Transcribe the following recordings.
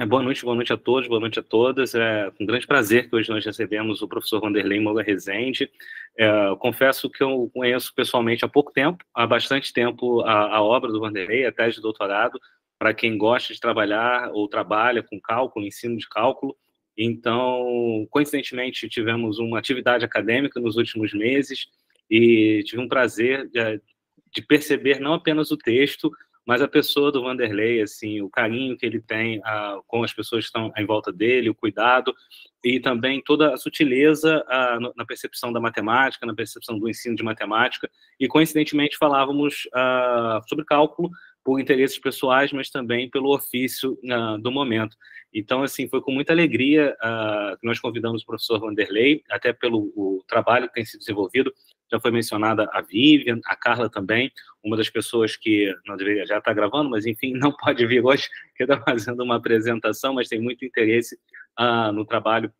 Boa noite a todos, boa noite a todas. É com grande prazer que hoje nós recebemos o professor Wanderley Moura Rezende. Eu confesso que eu conheço pessoalmente há pouco tempo, há bastante tempo, a obra do Wanderley, a tese de doutorado, para quem gosta de trabalhar ou trabalha com cálculo, ensino de cálculo. Então, coincidentemente, tivemos uma atividade acadêmica nos últimos meses e tive um prazer de perceber não apenas o texto, mas a pessoa do Wanderley, assim, o carinho que ele tem com as pessoas que estão em volta dele, o cuidado, e também toda a sutileza na percepção da matemática, na percepção do ensino de matemática, e coincidentemente falávamos sobre cálculo por interesses pessoais, mas também pelo ofício do momento. Então, assim, foi com muita alegria que nós convidamos o professor Wanderley, até pelo o trabalho que tem sido desenvolvido. Já foi mencionada a Vivian, a Carla também, uma das pessoas que não deveria já estar gravando, mas enfim, não pode vir hoje, que está fazendo uma apresentação, mas tem muito interesse no trabalho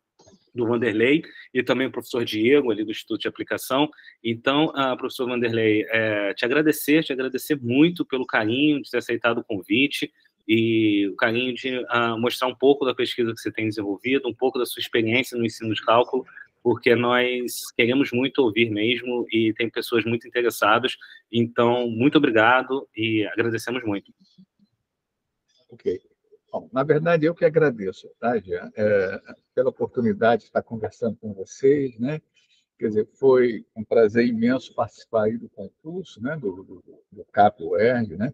do Wanderley, e também o professor Diego, ali do Instituto de Aplicação. Então, professor Wanderley, te agradecer muito pelo carinho de ter aceitado o convite, e o carinho de mostrar um pouco da pesquisa que você tem desenvolvido, um pouco da sua experiência no ensino de cálculo, porque nós queremos muito ouvir mesmo, e tem pessoas muito interessadas. Então, muito obrigado e agradecemos muito. Ok. Bom, na verdade, eu que agradeço, tá, Jean, pela oportunidade de estar conversando com vocês, né? Quer dizer, foi um prazer imenso participar aí do concurso, né, do CAP-UERJ, né?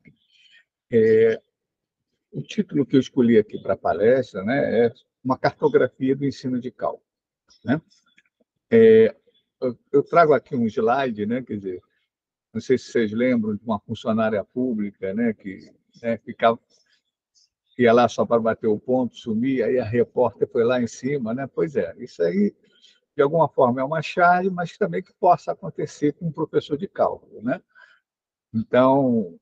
O título que eu escolhi aqui para a palestra, né, é uma cartografia do ensino de cálculo, né? Eu trago aqui um slide, né, quer dizer, não sei se vocês lembram de uma funcionária pública, né, que ficava ia lá só para bater o ponto, sumir, aí a repórter foi lá em cima, né? Pois é, isso aí, de alguma forma, é uma charge, mas também que possa acontecer com um professor de cálculo, né? Então,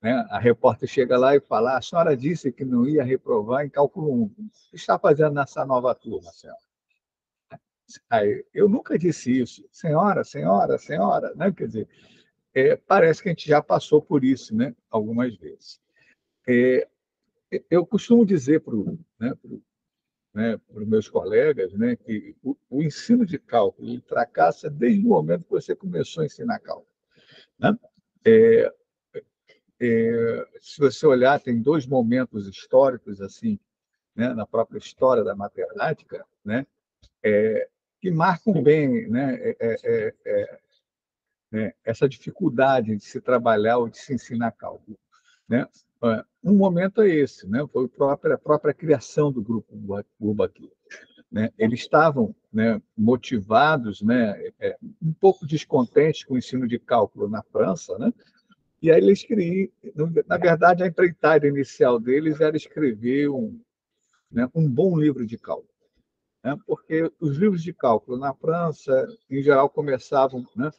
né, a repórter chega lá e fala: a senhora disse que não ia reprovar em cálculo 1. O que está fazendo nessa nova turma, senhora? Aí, eu nunca disse isso. Senhora, senhora, senhora, né? Quer dizer, parece que a gente já passou por isso, né? Algumas vezes. Eu costumo dizer para os meus colegas, né, que o ensino de cálculo ele fracassa desde o momento que você começou a ensinar cálculo, né? É, Se você olhar, tem dois momentos históricos assim, né, na própria história da matemática, né, que marcam bem, né, essa dificuldade de se trabalhar ou de se ensinar cálculo, né? Um momento é esse, né? Foi a própria criação do grupo Bourbaki, né? Eles estavam, né, motivados, né, um pouco descontentes com o ensino de cálculo na França, né? E aí eles queriam, na verdade, a empreitada inicial deles era escrever um bom livro de cálculo, né? Porque os livros de cálculo na França, em geral, começavam, né,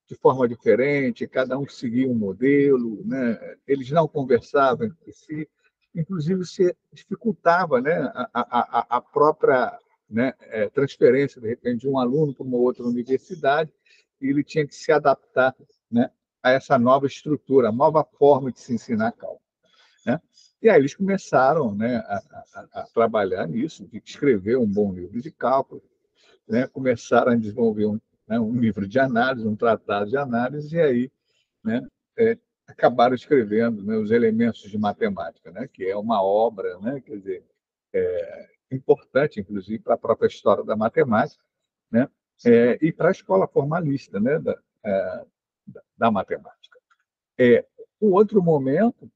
de forma diferente, cada um seguia um modelo, né? Eles não conversavam entre si, inclusive se dificultava, né, a própria, né, transferência, de repente, de um aluno para uma outra universidade, e ele tinha que se adaptar, né, a essa nova estrutura, a nova forma de se ensinar cálculo, né? E aí eles começaram, né, a trabalhar nisso, de escrever um bom livro de cálculo, né? Começaram a desenvolver um livro de análise, um tratado de análise, e aí, né, acabaram escrevendo, né, os elementos de matemática, né, que é uma obra, né, quer dizer, importante, inclusive, para a própria história da matemática, né, e para a escola formalista, né, da matemática. O outro momento,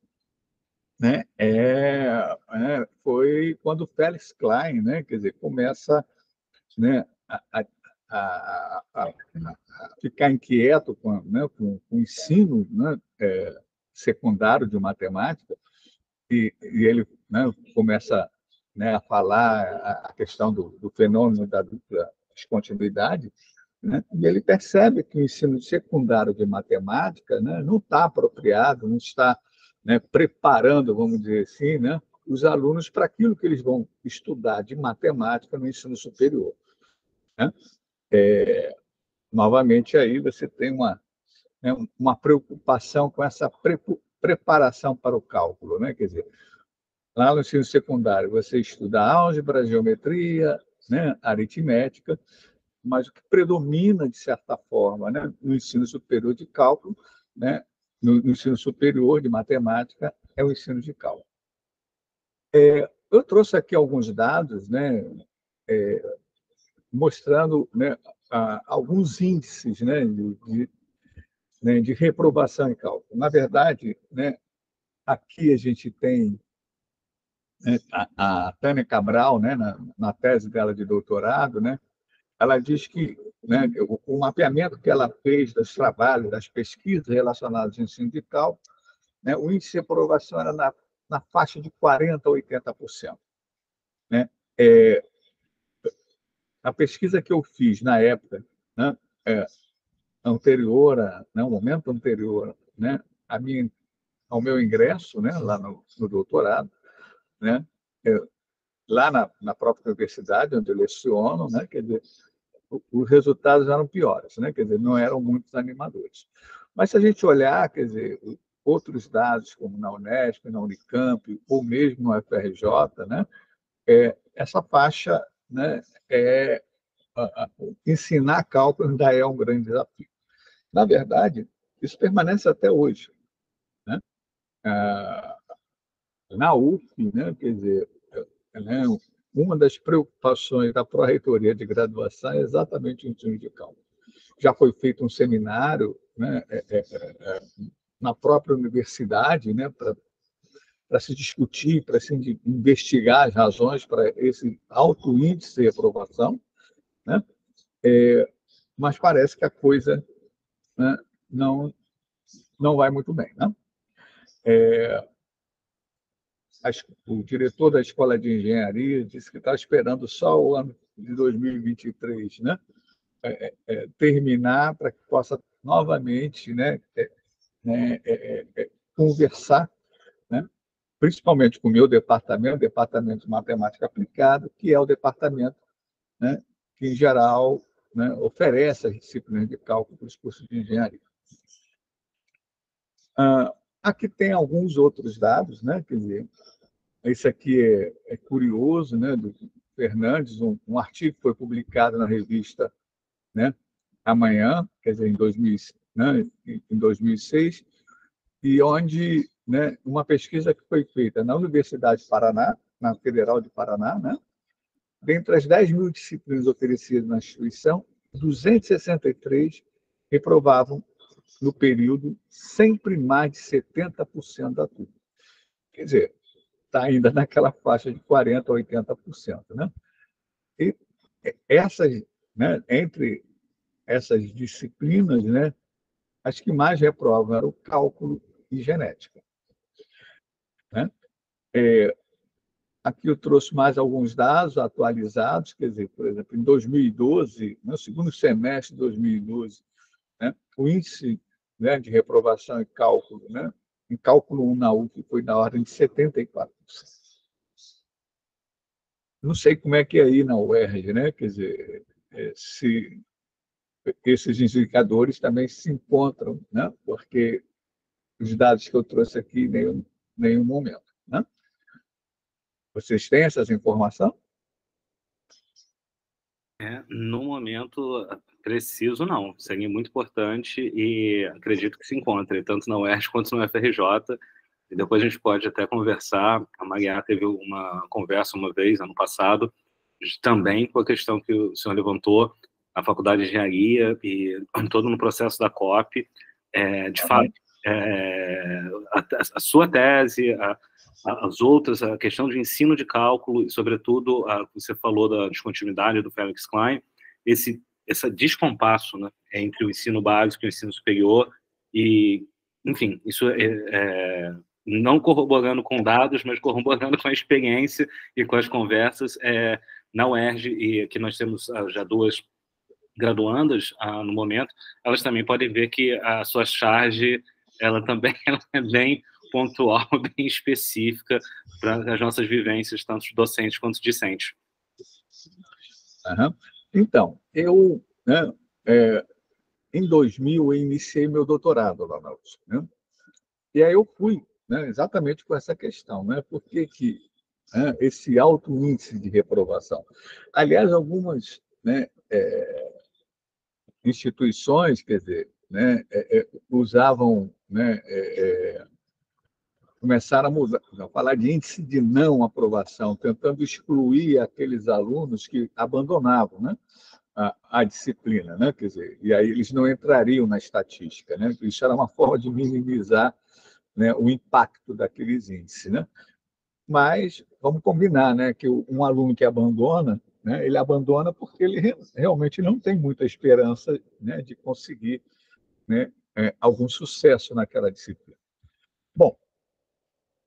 né, foi quando o Felix Klein, né, quer dizer, começa, né, a ficar inquieto com o ensino, né, secundário de matemática, e ele, né, começa, né, a falar a questão do fenômeno da dupla descontinuidade, né, e ele percebe que o ensino secundário de matemática, né, não está apropriado, não está, né, preparando, vamos dizer assim, né, os alunos para aquilo que eles vão estudar de matemática no ensino superior, né? Novamente, aí você tem uma preocupação com essa preparação para o cálculo, né? Quer dizer, Lá no ensino secundário, você estuda álgebra, geometria, né, aritmética, mas o que predomina, de certa forma, né, no ensino superior de cálculo, né, no ensino superior de matemática, é o ensino de cálculo. Eu trouxe aqui alguns dados, né, mostrando, né, alguns índices, né, de reprovação em cálculo. Na verdade, né, aqui a gente tem, né, a Tânia Cabral, né, na tese dela de doutorado, né, ela diz que, né, o mapeamento que ela fez dos trabalhos, das pesquisas relacionadas ao ensino de cálculo, né, o índice de aprovação era na faixa de 40% a 80%. Né? A pesquisa que eu fiz na época, né, anterior, no momento anterior, né, ao meu ingresso, né, lá no doutorado, né, lá na própria universidade onde eu leciono, né, quer dizer, os resultados eram piores, né, quer dizer, não eram muito animadores. Mas se a gente olhar, quer dizer, outros dados, como na Unesp, na Unicamp, ou mesmo no FRJ, né, essa faixa, né, ensinar cálculo ainda é um grande desafio. Na verdade, isso permanece até hoje. Né? Na UF, né, quer dizer, né, uma das preocupações da pró-reitoria de graduação é exatamente o ensino de cálculo. Já foi feito um seminário, né, na própria universidade, né, para se discutir, para se investigar as razões para esse alto índice de aprovação, né? Mas parece que a coisa, né, não vai muito bem. Né? O diretor da Escola de Engenharia disse que está esperando só o ano de 2023, né? Terminar para que possa novamente, né, conversar, né, principalmente com o meu departamento, o Departamento de Matemática Aplicada, que é o departamento, né, que, em geral, né, oferece as disciplinas de cálculo para os cursos de engenharia. Aqui tem alguns outros dados, né, quer dizer, esse aqui é curioso, né, do Fernandes, um artigo que foi publicado na revista, né, Amanhã, quer dizer, em 2006, e onde, né, uma pesquisa que foi feita na Universidade de Paraná, na Federal de Paraná, né, dentre as 10 mil disciplinas oferecidas na instituição, 263 reprovavam no período sempre mais de 70% da turma. Quer dizer, está ainda naquela faixa de 40% a 80%. Né? E essas, né, entre essas disciplinas, né, as que mais reprovam eram o cálculo e genética. Né? Aqui eu trouxe mais alguns dados atualizados, quer dizer, por exemplo, em 2012, no segundo semestre de 2012, né, o índice, né, de reprovação em cálculo 1 na UF foi da ordem de 74%. Não sei como é que é aí na UERJ, né? Quer dizer, se esses indicadores também se encontram, né? Porque os dados que eu trouxe aqui, nenhum momento. Né? Vocês têm essas informações? No momento preciso, não. Seria muito importante e acredito que se encontre, tanto na UERJ quanto no FRJ. E depois a gente pode até conversar. A Maria teve uma conversa uma vez, ano passado, também com a questão que o senhor levantou, a Faculdade de Engenharia e todo no processo da COP. De fato, a sua tese, as outras, a questão de ensino de cálculo, e, sobretudo, você falou da descontinuidade do Felix Klein, esse descompasso, né, entre o ensino básico e o ensino superior, e, enfim, isso não corroborando com dados, mas corroborando com a experiência e com as conversas na UERJ, e aqui nós temos já duas graduandas no momento, elas também podem ver que a sua charge, ela também ela é bem pontual, bem específica para as nossas vivências, tanto docentes quanto discentes. Uhum. Então, eu, né, em 2000, eu iniciei meu doutorado lá na USP. Né? E aí eu fui, né, exatamente com essa questão, né? Por que esse alto índice de reprovação? Aliás, algumas, né, instituições, quer dizer, né, usavam, né, começaram a falar de índice de não aprovação, tentando excluir aqueles alunos que abandonavam, né, a disciplina, né? Quer dizer, e aí eles não entrariam na estatística, né? Isso era uma forma de minimizar, né, o impacto daqueles índices, né? Mas vamos combinar, né, que um aluno que abandona, né, ele abandona porque ele realmente não tem muita esperança, né, de conseguir, né, algum sucesso naquela disciplina. Bom,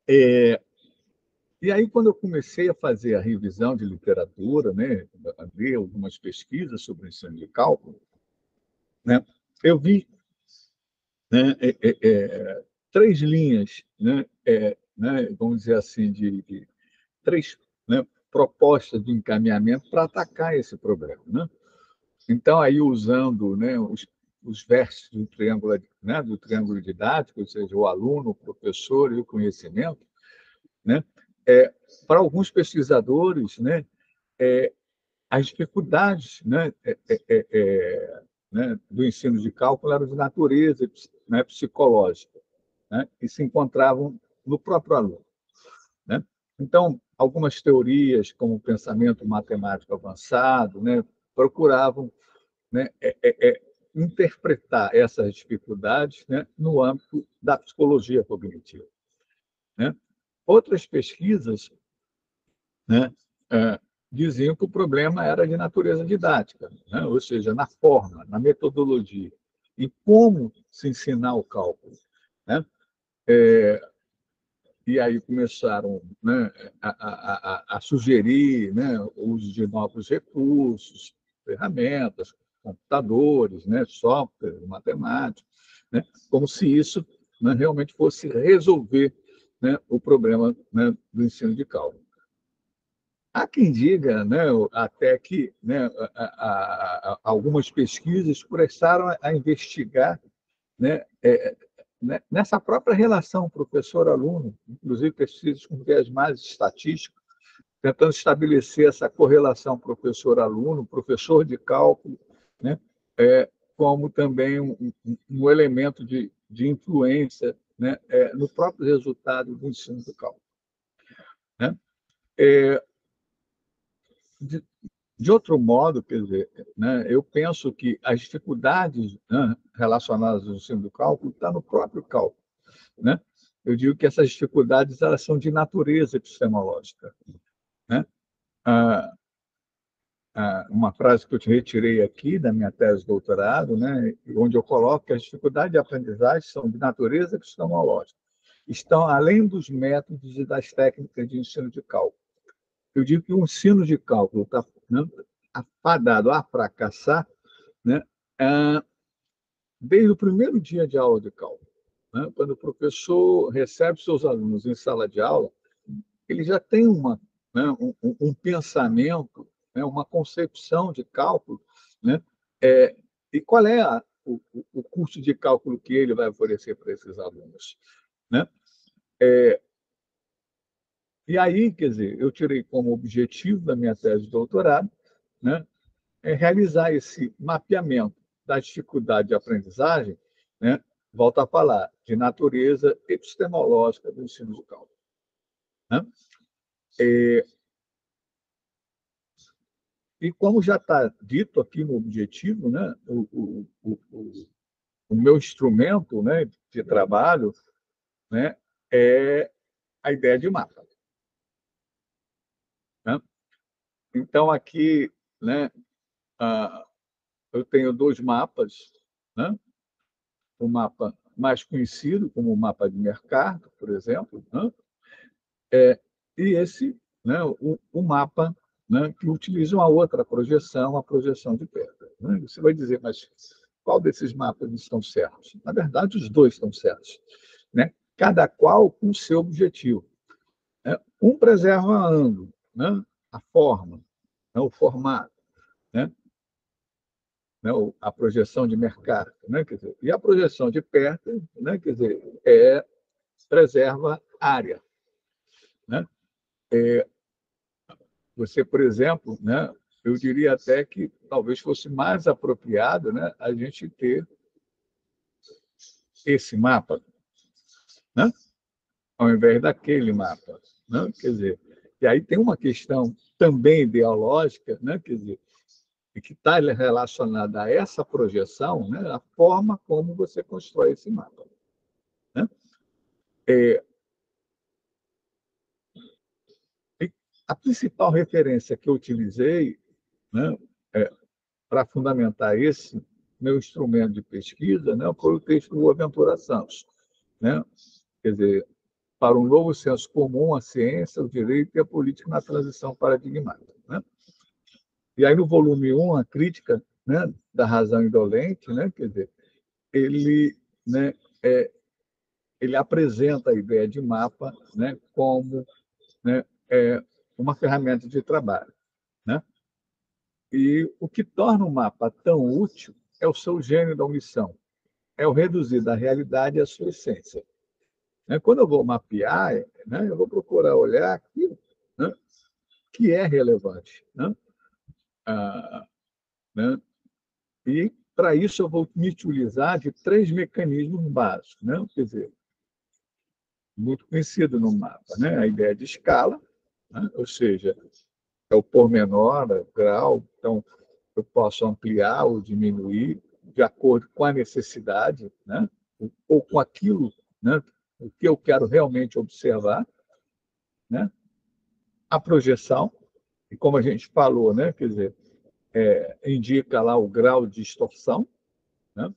e aí quando eu comecei a fazer a revisão de literatura, né, a ler algumas pesquisas sobre o ensino de cálculo, né, eu vi, né, três linhas, né, vamos dizer assim, de três, né, propostas de encaminhamento para atacar esse problema, né? Então, aí usando, né, os versos do triângulo, né, do triângulo didático, ou seja, o aluno, o professor e o conhecimento, né, para alguns pesquisadores, né, as dificuldades, né, do ensino de cálculo eram de natureza, né, psicológica, né, e se encontravam no próprio aluno, né? Então, algumas teorias, como o pensamento matemático avançado, né, procuravam, né, interpretar essas dificuldades, né, no âmbito da psicologia cognitiva, né? Outras pesquisas, né, diziam que o problema era de natureza didática, né? Ou seja, na forma, na metodologia, e como se ensinar o cálculo, né? E aí começaram, né, a sugerir, né, o uso de novos recursos, ferramentas, computadores, né, software, matemática, né, como se isso, né, realmente fosse resolver, né, o problema, né, do ensino de cálculo. Há quem diga, né, até que, né, algumas pesquisas começaram a investigar, né, nessa própria relação professor-aluno, inclusive pesquisas com viés mais estatístico, tentando estabelecer essa correlação professor-aluno, professor de cálculo, né, como também um elemento de influência, né, no próprio resultado do ensino do cálculo, né? De, de outro modo, quer dizer, né, eu penso que as dificuldades, né, relacionadas ao ensino do cálculo estão no próprio cálculo, né? Eu digo que essas dificuldades elas são de natureza epistemológica, né? Ah, uma frase que eu te retirei aqui da minha tese de doutorado, né, onde eu coloco que as dificuldades de aprendizagem são de natureza epistemológica, estão além dos métodos e das técnicas de ensino de cálculo. Eu digo que o ensino de cálculo está, né, afadado a fracassar, né, desde o primeiro dia de aula de cálculo, né? Quando o professor recebe seus alunos em sala de aula, ele já tem né, um pensamento, né, uma concepção de cálculo, né? E qual é o curso de cálculo que ele vai oferecer para esses alunos, né? E aí, quer dizer, eu tirei como objetivo da minha tese de doutorado, né, realizar esse mapeamento da dificuldade de aprendizagem, né, volto a falar, de natureza epistemológica do ensino de cálculo, né? E como já está dito aqui no objetivo, né, o meu instrumento, né, de trabalho, né, é a ideia de mapa, né? Então, aqui, né, eu tenho dois mapas, né? O mapa mais conhecido, como o mapa de mercado, por exemplo, né? E esse, né, o mapa, né, que utiliza uma outra projeção, a projeção de perda, né? Você vai dizer, mas qual desses mapas estão certos? Na verdade, os dois estão certos, né? Cada qual com o seu objetivo, né? Um preserva a ângulo, né, a forma, né, o formato, né, a projeção de mercado, né, quer dizer, e a projeção de perto, né, quer dizer, preserva área, né? Você, por exemplo, né, eu diria até que talvez fosse mais apropriado, né, a gente ter esse mapa, né, ao invés daquele mapa, né? Quer dizer, e aí tem uma questão também ideológica, né, quer dizer, que está relacionada a essa projeção, né, a forma como você constrói esse mapa, né? A principal referência que eu utilizei, né, para fundamentar esse meu instrumento de pesquisa, né, foi o texto do Boaventura Santos, né? Quer dizer, para um novo senso comum, a ciência, o direito e a política na transição paradigmática, né? E aí, no volume 1, a crítica, né, da razão indolente, né, quer dizer, ele, né, ele apresenta a ideia de mapa, né, como, né, uma ferramenta de trabalho, né? E o que torna o mapa tão útil é o seu gênio da omissão, é o reduzir da realidade a sua essência. Quando eu vou mapear, né, eu vou procurar olhar aquilo, né, que é relevante, né? Ah, né? E, para isso, eu vou me utilizar de 3 mecanismos básicos, né? Quer dizer, muito conhecido no mapa, né? A ideia de escala, né? Ou seja, é o pormenor, é o grau, então eu posso ampliar ou diminuir de acordo com a necessidade, né? Ou com aquilo, né, o que eu quero realmente observar, né? A projeção, e como a gente falou, né, quer dizer, indica lá o grau de distorção, né?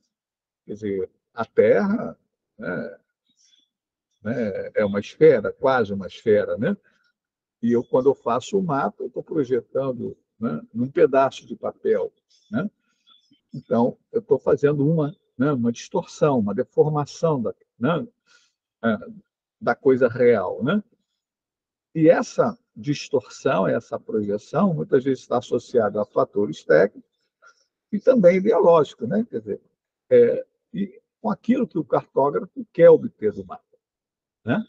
Quer dizer, a Terra, né, é uma esfera, quase uma esfera, né? E eu, quando eu faço o mapa, eu estou projetando, né, num pedaço de papel, né? Então, eu estou fazendo né, uma distorção, uma deformação né, da coisa real, né? E essa distorção, essa projeção, muitas vezes está associada a fatores técnicos e também ideológicos, né? Quer dizer, e com aquilo que o cartógrafo quer obter do mapa, né?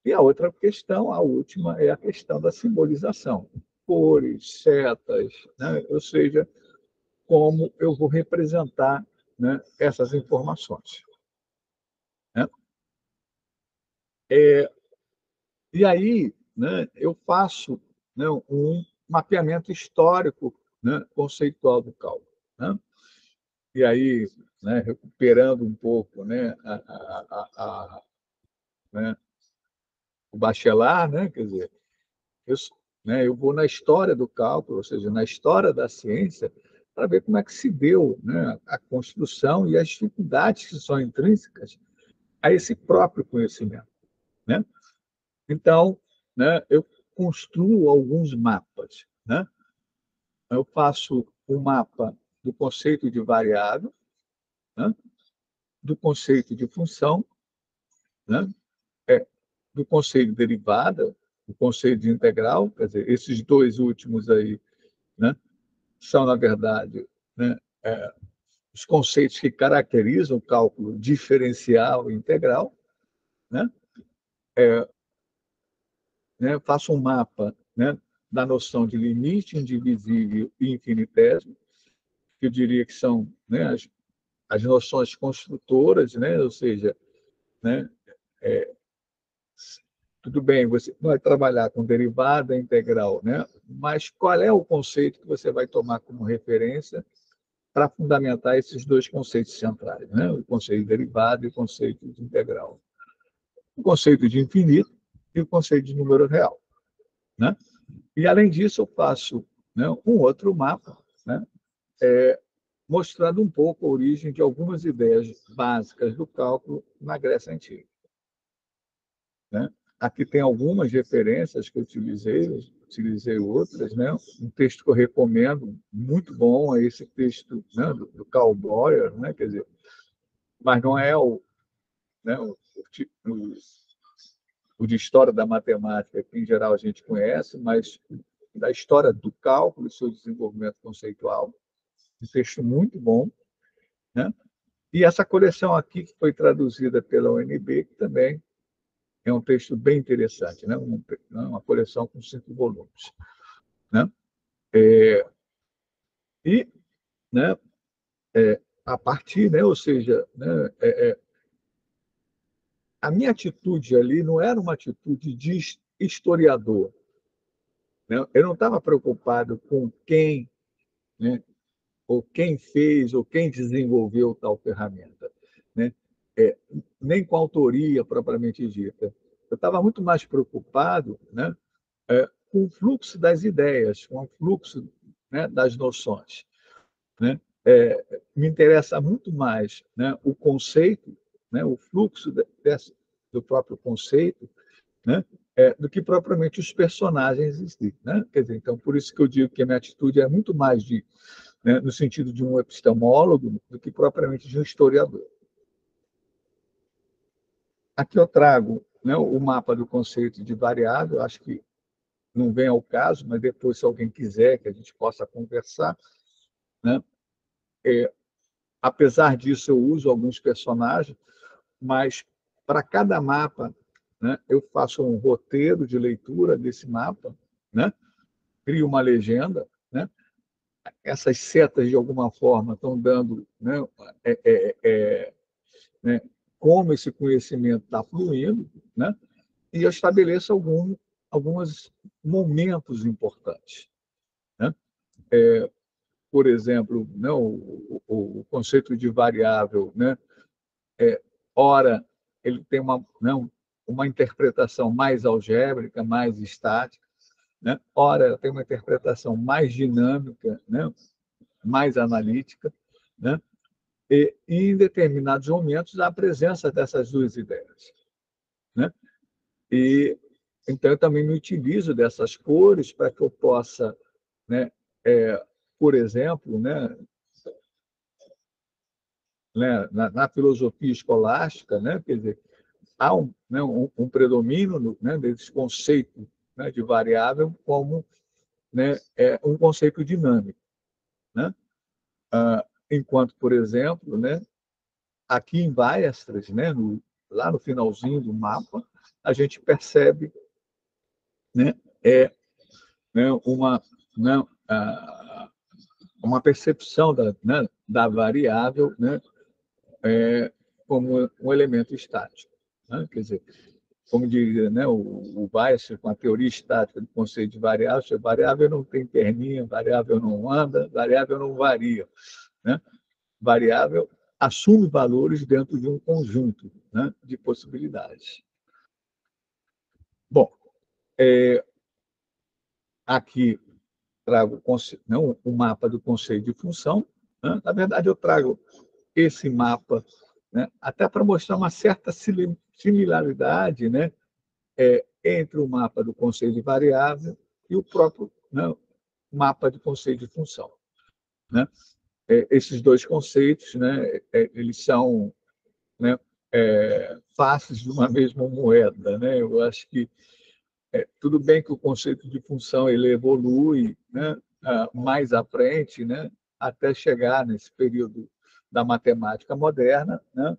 E a outra questão, a última, é a questão da simbolização. Cores, setas, né? Ou seja, como eu vou representar, né, essas informações, né? E aí, né, eu faço, né, um mapeamento histórico, né, conceitual do cálculo, né? E aí, né, recuperando um pouco, né, né, o Bachelard, né, quer dizer, eu, né, eu vou na história do cálculo, ou seja, na história da ciência, para ver como é que se deu, né, a construção e as dificuldades que são intrínsecas a esse próprio conhecimento, né? Então, né, eu construo alguns mapas, né? Eu faço um mapa do conceito de variável, né, do conceito de função, né, do conceito de derivada, do conceito de integral, quer dizer, esses dois últimos aí, né, são, na verdade, né, os conceitos que caracterizam o cálculo diferencial e integral, né? Faço um mapa, né, da noção de limite indivisível e infinitésimo, que eu diria que são, né, as noções construtoras, né? Ou seja, né, tudo bem, você vai trabalhar com derivada integral, né? Mas qual é o conceito que você vai tomar como referência para fundamentar esses dois conceitos centrais, né? O conceito de derivada e o conceito de integral. O conceito de infinito e o conceito de número real, né? E, além disso, eu faço, né, um outro mapa, né, mostrando um pouco a origem de algumas ideias básicas do cálculo na Grécia Antiga, né? Aqui tem algumas referências que eu utilizei outras, né? Um texto que eu recomendo, muito bom, é esse texto, né, do Karl Boyer, né? Quer dizer, mas não é né, o de história da matemática, que em geral a gente conhece, mas da história do cálculo e seu desenvolvimento conceitual. Um texto muito bom, né? E essa coleção aqui, que foi traduzida pela UNB, que também é um texto bem interessante, né? Uma coleção com 5 volumes. Né? E, né, a partir, né, ou seja, né, a minha atitude ali não era uma atitude de historiador. Né? Eu não estava preocupado com quem, né, ou quem fez, ou quem desenvolveu tal ferramenta, né? É, nem com a autoria propriamente dita. Eu estava muito mais preocupado, né, com o fluxo das ideias, com o fluxo, né, das noções. Né? Me interessa muito mais, né, o conceito, né, o fluxo do próprio conceito, né, do que propriamente os personagens em si. Né? Quer dizer, então, por isso que eu digo que a minha atitude é muito mais de, né, no sentido de um epistemólogo do que propriamente de um historiador. Aqui eu trago, né, o mapa do conceito de variável, acho que não vem ao caso, mas depois, se alguém quiser que a gente possa conversar, né? Apesar disso, eu uso alguns personagens, mas para cada mapa, né, eu faço um roteiro de leitura desse mapa, né? Crio uma legenda, né? Essas setas, de alguma forma, estão dando, né, né, como esse conhecimento está fluindo, né? E eu estabeleço alguns momentos importantes. Né? Por exemplo, né, o conceito de variável, né? Ora, ele tem uma interpretação mais algébrica, mais estática, né? Ora, tem uma interpretação mais dinâmica, né? Mais analítica, né? E em determinados momentos, há a presença dessas duas ideias. Né? E então eu também me utilizo dessas cores para que eu possa, né, por exemplo, na filosofia escolástica, né, quer dizer, há um predomínio, né, desse conceito, né, de variável como, né, um conceito dinâmico. Né? Enquanto, por exemplo, né, aqui em Weierstrass, né, lá no finalzinho do mapa, a gente percebe, né, né, né, uma percepção da variável, né, como um elemento estático. Né? Quer dizer, como diz, né, o Weiss, com a teoria estática do conceito de variável, variável não tem perninha, variável não anda, variável não varia. Né? Variável assume valores dentro de um conjunto, né, de possibilidades. Bom, aqui trago o mapa do conceito de função. Né? Na verdade, eu trago esse mapa, né, até para mostrar uma certa similaridade, né, entre o mapa do conceito de variável e o próprio, né, mapa do conceito de função. Né? Esses dois conceitos, né, eles são, né, faces de uma mesma moeda. Né? Eu acho que tudo bem que o conceito de função ele evolui, né, mais à frente, né, até chegar nesse período da matemática moderna, né,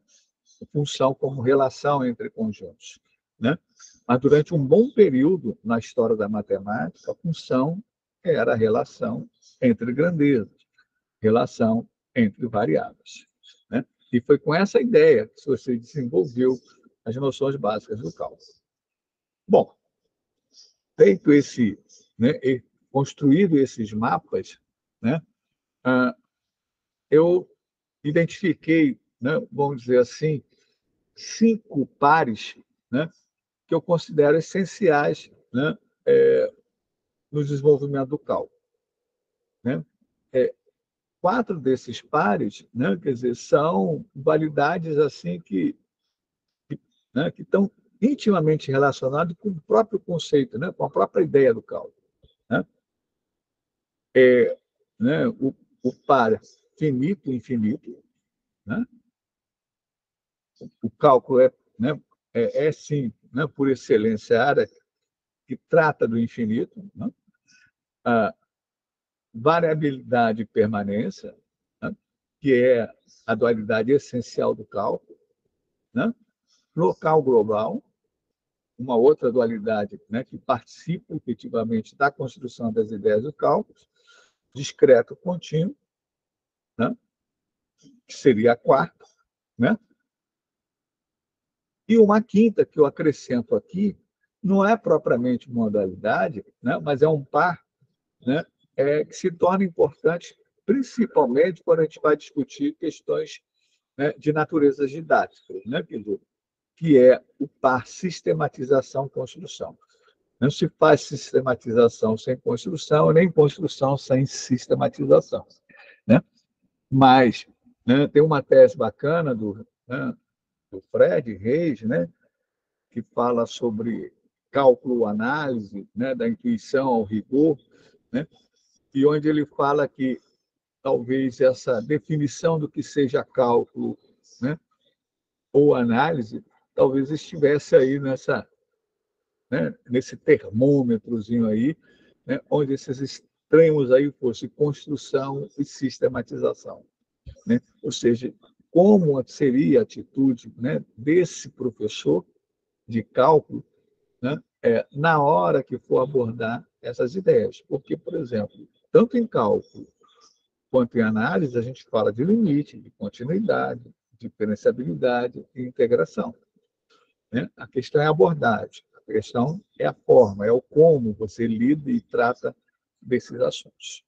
função como relação entre conjuntos. Né? Mas durante um bom período na história da matemática, a função era a relação entre grandezas, relação entre variáveis. Né? E foi com essa ideia que você desenvolveu as noções básicas do cálculo. Bom, feito né, construído esses mapas, né, eu identifiquei, né, vamos dizer assim, 5 pares, né, que eu considero essenciais, né, no desenvolvimento do cálculo. Né? 4 desses pares, né, quer dizer, são validades assim né, que estão intimamente relacionados com o próprio conceito, né, com a própria ideia do cálculo. Né? Né, o par finito e infinito. Né? O cálculo né, sim, né, por excelência, a área que trata do infinito. Né? A variabilidade e permanência, né, que é a dualidade essencial do cálculo, né? Local global, uma outra dualidade, né, que participa efetivamente da construção das ideias do cálculo, discreto contínuo, né, que seria a quarta, né? E uma quinta que eu acrescento aqui, não é propriamente modalidade, né, mas é um par, né, que se torna importante, principalmente quando a gente vai discutir questões, né, de natureza didática, né, que é o par sistematização-construção. Não se faz sistematização sem construção, nem construção sem sistematização, né? Mas, né, tem uma tese bacana do Fred Reis, né, que fala sobre cálculo, análise, né, da intuição ao rigor, né, e onde ele fala que talvez essa definição do que seja cálculo, né, ou análise, talvez estivesse aí né, nesse termômetrozinho aí, né, onde esses extremos aí fossem construção e sistematização, né? Ou seja, como seria a atitude, né, desse professor de cálculo, né, na hora que for abordar essas ideias. Porque, por exemplo, tanto em cálculo quanto em análise, a gente fala de limite, de continuidade, diferenciabilidade e integração, né? A questão é a abordagem, a questão é a forma, é o como você lida e trata desses assuntos.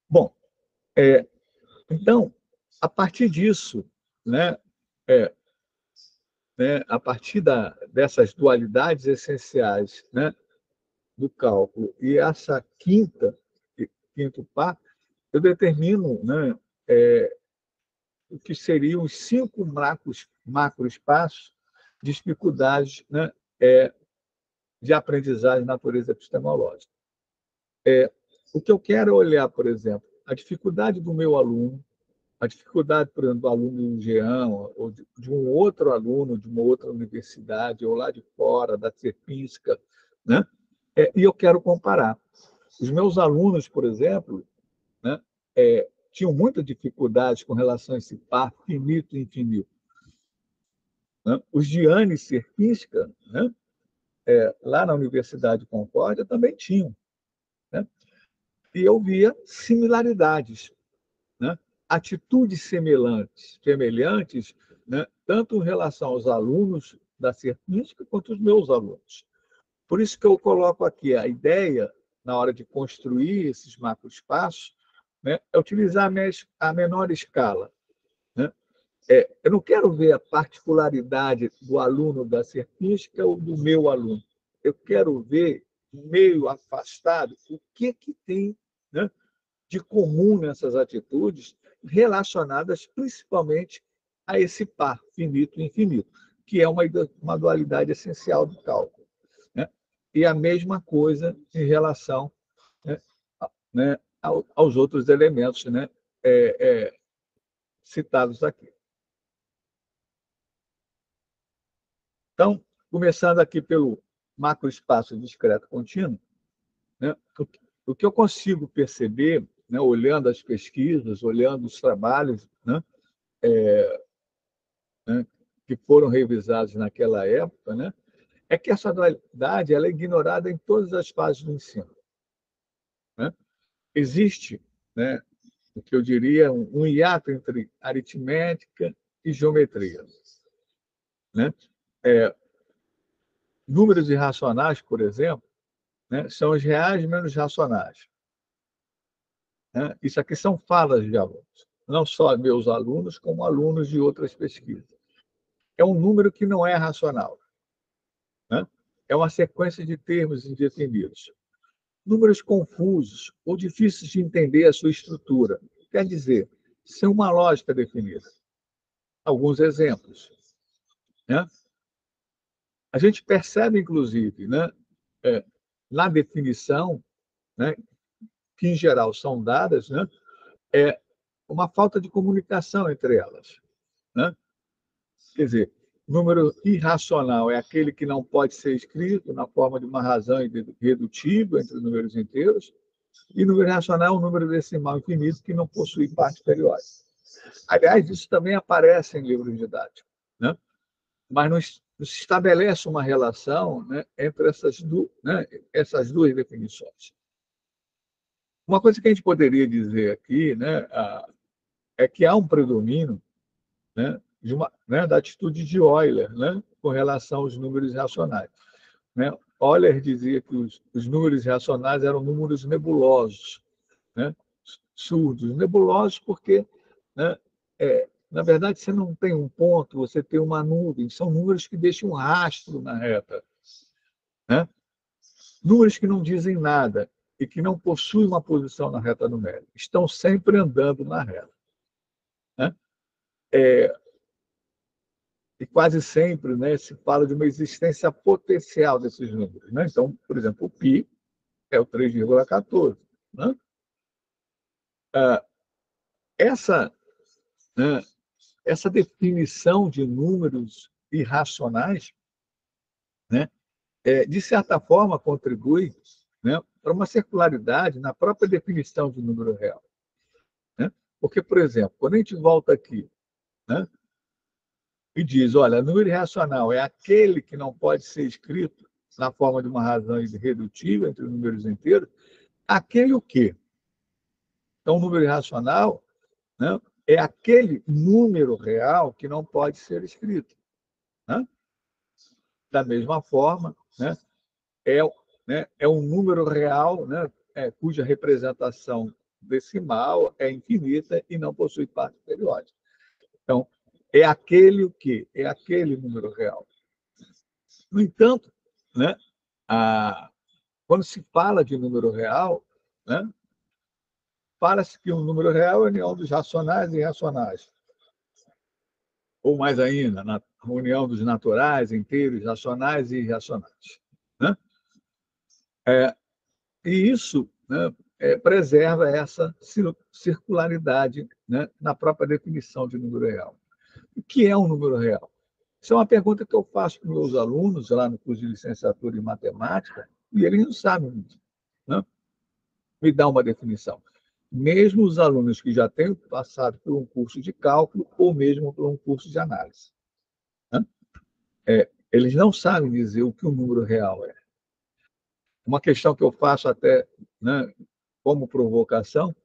Bom, então, a partir disso, né, é, a partir dessas dualidades essenciais, né, do cálculo e essa quinto par, eu determino, né, o que seriam os 5 macroespaços de dificuldades, né, de aprendizagem de natureza epistemológica. O que eu quero é olhar, por exemplo, a dificuldade do meu aluno, a dificuldade, por exemplo, do aluno do Jean, ou de um outro aluno de uma outra universidade, ou lá de fora, da Sierpinska, né? E eu quero comparar. Os meus alunos, por exemplo, né, tinham muita dificuldade com relação a esse par finito e infinito, né? Os Gianni Sierpinska, né, lá na Universidade de Concórdia, também tinham, né? E eu via similaridades, né? Atitudes semelhantes, né? Tanto em relação aos alunos da Sierpinska quanto os meus alunos. Por isso que eu coloco aqui a ideia, na hora de construir esses macroespaços, né, é utilizar a menor escala, né? Eu não quero ver a particularidade do aluno da Sierpinska ou do meu aluno. Eu quero ver, meio afastado, o que tem, né, de comum nessas atitudes relacionadas principalmente a esse par finito e infinito, que é uma dualidade essencial do cálculo, né? E a mesma coisa em relação, né, aos outros elementos, né, citados aqui. Então, começando aqui pelo macroespaço discreto contínuo, né, o que eu consigo perceber, né, olhando as pesquisas, olhando os trabalhos, né, que foram revisados naquela época, né, é que essa dualidade ela é ignorada em todas as fases do ensino, né? Existe, né, o que eu diria um hiato entre aritmética e geometria, né? Números irracionais, por exemplo, né, são os reais menos racionais, né? Isso aqui são falas de alunos, não só meus alunos, como alunos de outras pesquisas. É um número que não é racional, né? É uma sequência de termos indefinidos. Números confusos ou difíceis de entender a sua estrutura, quer dizer, sem uma lógica definida. Alguns exemplos, né? A gente percebe, inclusive, né, na definição, né, que em geral são dadas, né, uma falta de comunicação entre elas, né? Quer dizer, número irracional é aquele que não pode ser escrito na forma de uma razão irredutível entre números inteiros, E número racional é um número decimal infinito que não possui parte periódica. Aliás, isso também aparece em livros didáticos, né? Mas não se estabelece uma relação, né, entre essas duas definições. Uma coisa que a gente poderia dizer aqui, né, é que há um predomínio, né, da atitude de Euler, né, com relação aos números racionais. Né? Euler dizia que os números racionais eram números nebulosos, né, surdos. Nebulosos porque, né, na verdade, você não tem um ponto, você tem uma nuvem. São números que deixam um rastro na reta. Né? Números que não dizem nada e que não possuem uma posição na reta numérica. Estão sempre andando na reta. Né? E quase sempre, né, se fala de uma existência potencial desses números. Né? Então, por exemplo, o π é o 3,14. Né? Essa, né, essa definição de números irracionais, né, de certa forma, contribui, né, para uma circularidade na própria definição de número real. Né? Porque, por exemplo, quando a gente volta aqui, né, e diz, olha, número irracional é aquele que não pode ser escrito na forma de uma razão irredutível entre números inteiros, aquele o quê? Então, o número irracional, né, é aquele número real que não pode ser escrito. Né? Da mesma forma, né, é um número real, né, cuja representação decimal é infinita e não possui parte periódica. Então, é aquele o quê? É aquele número real. No entanto, né, quando se fala de número real, né, fala-se que um número real é a união dos racionais e irracionais. Ou mais ainda, na união dos naturais, inteiros, racionais e irracionais. Né? E isso, né, preserva essa circularidade, né, na própria definição de número real. O que é um número real? Isso é uma pergunta que eu faço para os meus alunos lá no curso de licenciatura em matemática, e eles não sabem, né, me dar uma definição. Mesmo os alunos que já têm passado por um curso de cálculo ou mesmo por um curso de análise. Né? Eles não sabem dizer o que um número real é. Uma questão que eu faço até, né, como provocação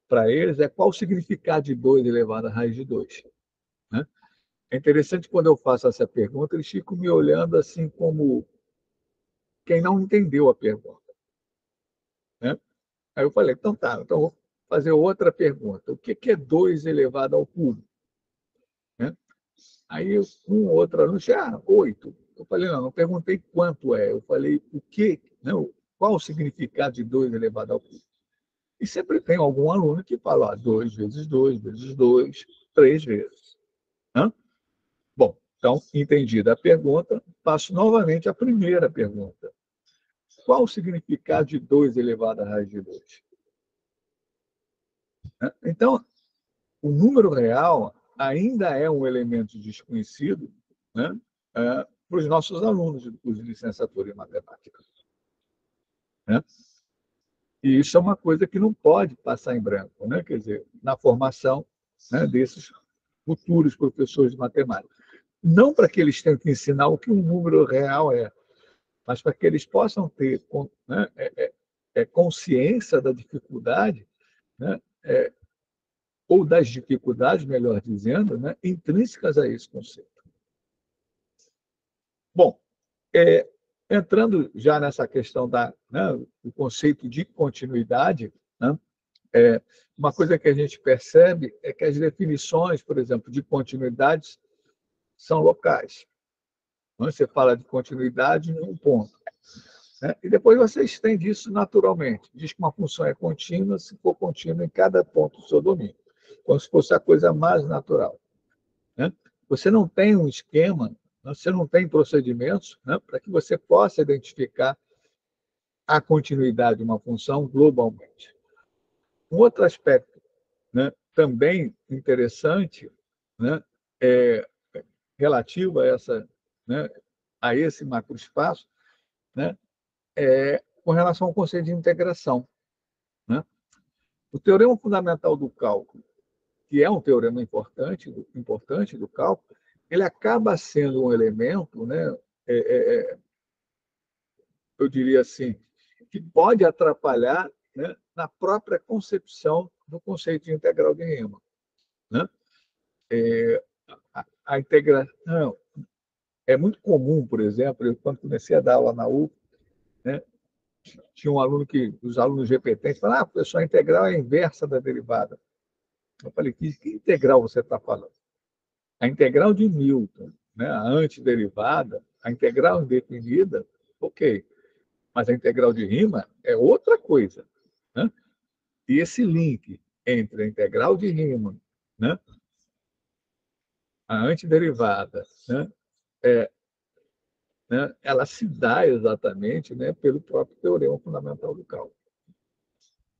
para eles é qual o significado de 2 elevado à raiz de 2. Né? É interessante quando eu faço essa pergunta, eles ficam me olhando assim como quem não entendeu a pergunta. Né? Aí eu falei, então tá, então vou fazer outra pergunta. O que é 2 elevado ao cubo? Né? Aí um outro aluno disse, 8. Eu falei, não perguntei quanto é. Eu falei, o que, não, qual o significado de 2 elevado ao cubo? E sempre tem algum aluno que fala 2 vezes 2 vezes 2, 3 vezes. Né? Bom, então, entendida a pergunta, faço novamente a primeira pergunta. Qual o significado de 2 elevado à raiz de 2? Então, o número real ainda é um elemento desconhecido, né, para os nossos alunos do curso de licenciatura em matemática. Né? E isso é uma coisa que não pode passar em branco, né? Quer dizer, na formação, né, desses futuros professores de matemática. Não para que eles tenham que ensinar o que um número real é, mas para que eles possam ter, né, consciência da dificuldade, né, ou das dificuldades, melhor dizendo, né, intrínsecas a esse conceito. Bom, entrando já nessa questão do conceito de continuidade, né, uma coisa que a gente percebe é que as definições, por exemplo, de continuidades são locais. Você fala de continuidade em um ponto. Né? E depois você estende isso naturalmente. Diz que uma função é contínua se for contínua em cada ponto do seu domínio, como se fosse a coisa mais natural. Né? Você não tem um esquema, você não tem procedimentos, né, para que você possa identificar a continuidade de uma função globalmente. Um outro aspecto, né, também interessante, né, relativo né, a esse macroespaço, né, com relação ao conceito de integração. O teorema fundamental do cálculo, que é um teorema importante do cálculo, ele acaba sendo um elemento, né, eu diria assim, que pode atrapalhar, né, na própria concepção do conceito de integral de Riemann, né? A integração é muito comum, por exemplo, eu, quando comecei a dar aula na UF, né, tinha um aluno os alunos repetentes falavam, professor, a integral é a inversa da derivada. Eu falei, que integral você está falando? A integral de Newton, né, a antiderivada, a integral indefinida, ok, mas a integral de Riemann é outra coisa, né? E esse link entre a integral de Riemann, né, a antiderivada, né, ela se dá exatamente, né, pelo próprio teorema fundamental do cálculo.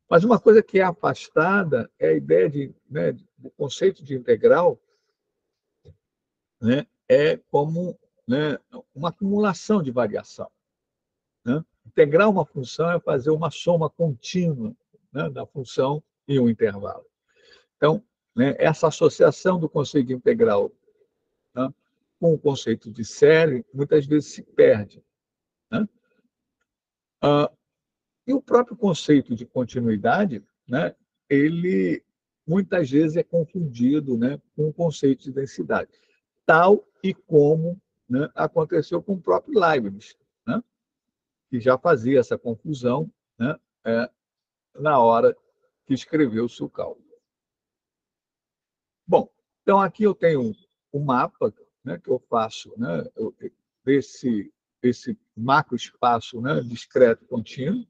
Mas uma coisa que é afastada é a ideia né, do conceito de integral, né, é como, né, uma acumulação de variação, né? Integrar uma função é fazer uma soma contínua, né, da função em um intervalo. Então, né, essa associação do conceito de integral, né, com o conceito de série muitas vezes se perde, né? E o próprio conceito de continuidade, né, ele muitas vezes é confundido, né, com o conceito de densidade, tal e como, né, aconteceu com o próprio Leibniz, né, que já fazia essa confusão, né, na hora que escreveu o seu cálculo. Bom, então aqui eu tenho um mapa, né, que eu faço, né, esse macroespaço, né, discreto contínuo,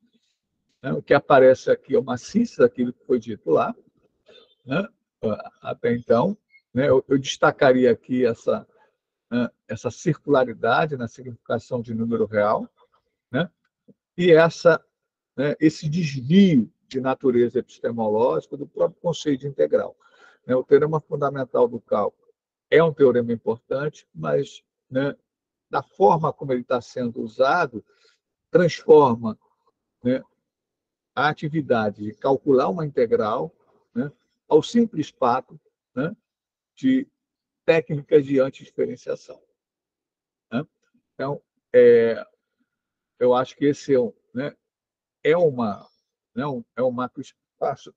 né, o que aparece aqui é uma síntese daquilo que foi dito lá, né, até então, né, eu destacaria aqui essa circularidade na significação de número real, né, e né, esse desvio de natureza epistemológica do próprio conceito de integral. Né, o teorema fundamental do cálculo é um teorema importante, mas, né, da forma como ele está sendo usado, transforma, né, a atividade de calcular uma integral, né, ao simples fato, né, de técnicas de antidiferenciação, né? Então, eu acho que esse né, é um macroespaço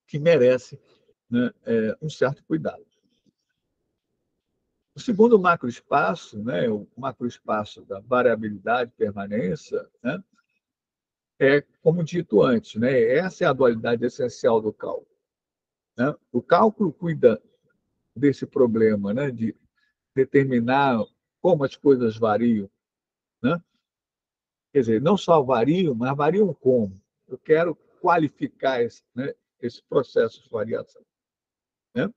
que merece, né, um certo cuidado. O segundo macroespaço, né, o macroespaço da variabilidade e permanência, né, é, como dito antes, né, essa é a dualidade essencial do cálculo, né? O cálculo cuida desse problema, né, de determinar como as coisas variam, né? Quer dizer, não só variam, mas variam como. Eu quero qualificar esse processo de variação, né?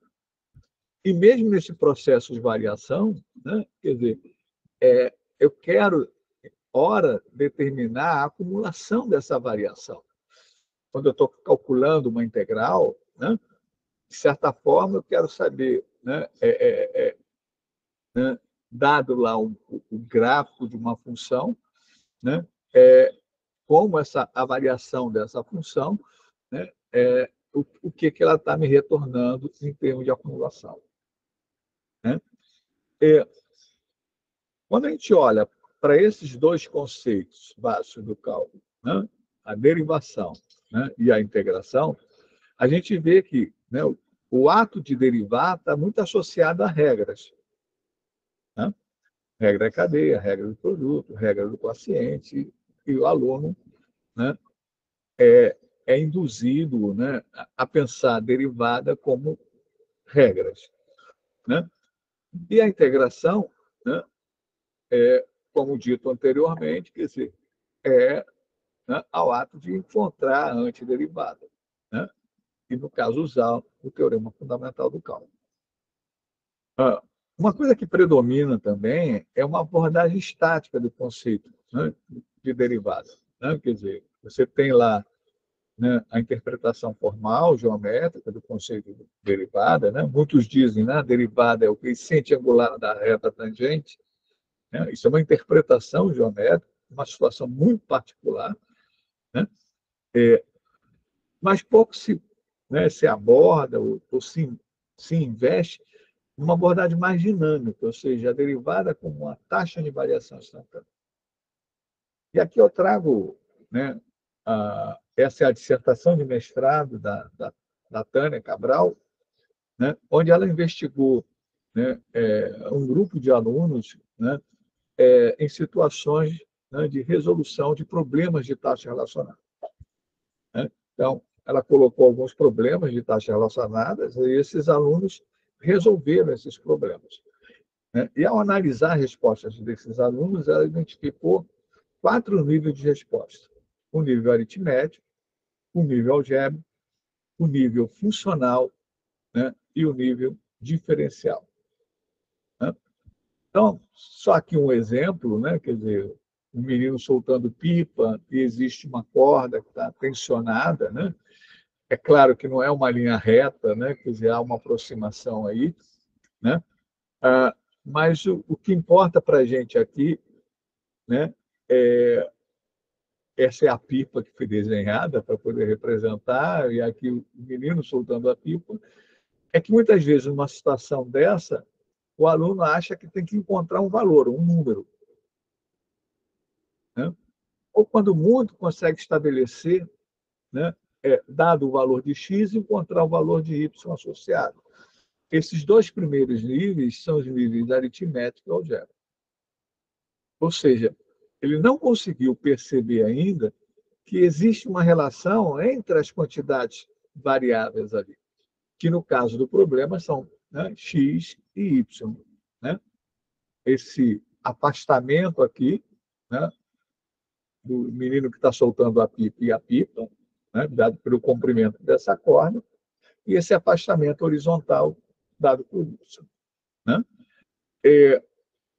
E mesmo nesse processo de variação, né, quer dizer, eu quero, ora, determinar a acumulação dessa variação. Quando eu estou calculando uma integral, né, de certa forma, eu quero saber, né, né, dado lá o gráfico de uma função, né, como a variação dessa função, né, o que ela está me retornando em termos de acumulação, né? Quando a gente olha para esses dois conceitos básicos do cálculo, né, a derivação, né, e a integração, a gente vê que, né, o ato de derivar está muito associado a regras, né? Regra da cadeia, regra do produto, regra do paciente, e o aluno, né, é induzido, né, a pensar a derivada como regras, né? E a integração, né, como dito anteriormente, quer dizer, né, ao ato de encontrar a antiderivada, né? E, no caso, usar o teorema fundamental do cálculo. Uma coisa que predomina também é uma abordagem estática do conceito, né, de derivada, né? Quer dizer, você tem lá, né, a interpretação formal, geométrica do conceito de derivada, né? Muitos dizem, né, a derivada é o coeficiente angular da reta tangente, né? Isso é uma interpretação geométrica, uma situação muito particular, né? mas pouco se aborda ou se investe numa abordagem mais dinâmica, ou seja, a derivada como uma taxa de variação instantânea. E aqui eu trago, né, essa é a dissertação de mestrado da Tânia Cabral, né, onde ela investigou, né, um grupo de alunos, né, em situações, né, de resolução de problemas de taxa relacionada. Né? Então, ela colocou alguns problemas de taxa relacionadas e esses alunos resolveram esses problemas. Né? E, ao analisar as respostas desses alunos, ela identificou 4 níveis de resposta. O nível aritmético, o nível algébrico, o nível funcional, né? E o nível diferencial. Né? Então, só aqui um exemplo, né? Quer dizer, um menino soltando pipa e existe uma corda que está tensionada, né? É claro que não é uma linha reta, né? Quer dizer, há uma aproximação aí, né? Mas o que importa para a gente aqui, né? Essa é a pipa que foi desenhada para poder representar, e aqui o menino soltando a pipa, é que muitas vezes, numa situação dessa, o aluno acha que tem que encontrar um valor, um número. Né? Ou, quando muito, consegue estabelecer, né, dado o valor de x, encontrar o valor de y associado. Esses 2 primeiros níveis são os níveis aritmético e algébrico. Ou seja, ele não conseguiu perceber ainda que existe uma relação entre as quantidades variáveis ali, que no caso do problema são, né, x e y. Né? Esse afastamento aqui, né, do menino que está soltando a pipa e a pipa, né, dado pelo comprimento dessa corda, e esse afastamento horizontal dado por y. Né?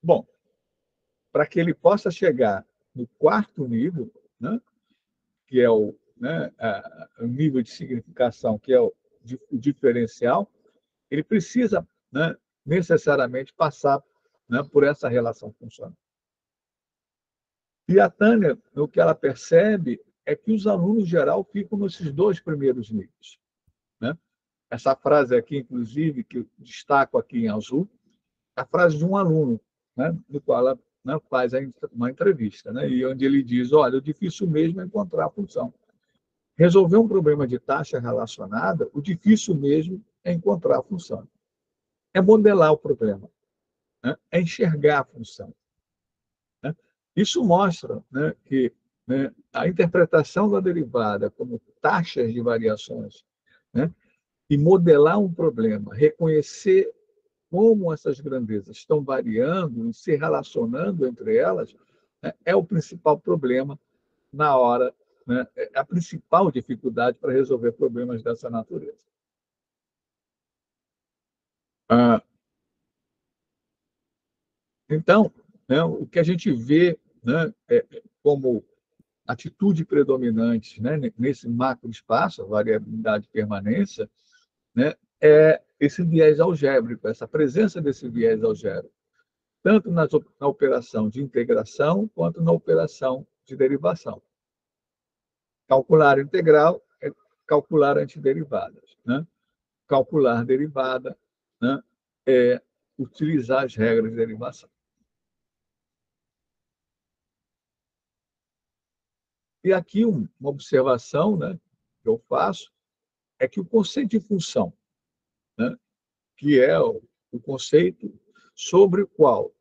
Bom, para que ele possa chegar no 4º nível, né, que é o nível de significação, que é o diferencial, ele precisa, né, necessariamente passar, né, por essa relação funcional. E a Tânia, o que ela percebe é que os alunos, em geral, ficam nesses 2 primeiros níveis. Né? Essa frase aqui, inclusive, que eu destaco aqui em azul, é a frase de um aluno, né, do qual ela, né, faz uma entrevista, né, e onde ele diz: olha, o difícil mesmo é encontrar a função. Resolver um problema de taxa relacionada, o difícil mesmo é encontrar a função. É modelar o problema, né? É enxergar a função. Né? Isso mostra, né, que, né, a interpretação da derivada como taxas de variações, né, e modelar um problema, reconhecer como essas grandezas estão variando e se relacionando entre elas, né, é o principal problema na hora, né, é a principal dificuldade para resolver problemas dessa natureza. Então, né, o que a gente vê, né, como atitude predominante, né, nesse macroespaço, a variabilidade e permanência, né, é esse viés algébrico, essa presença desse viés algébrico, tanto na operação de integração quanto na operação de derivação. Calcular integral é calcular antiderivadas. Né? Calcular derivada, né, é utilizar as regras de derivação. E aqui uma observação, né, que eu faço é que o conceito de função, né, que é o conceito sobre o qual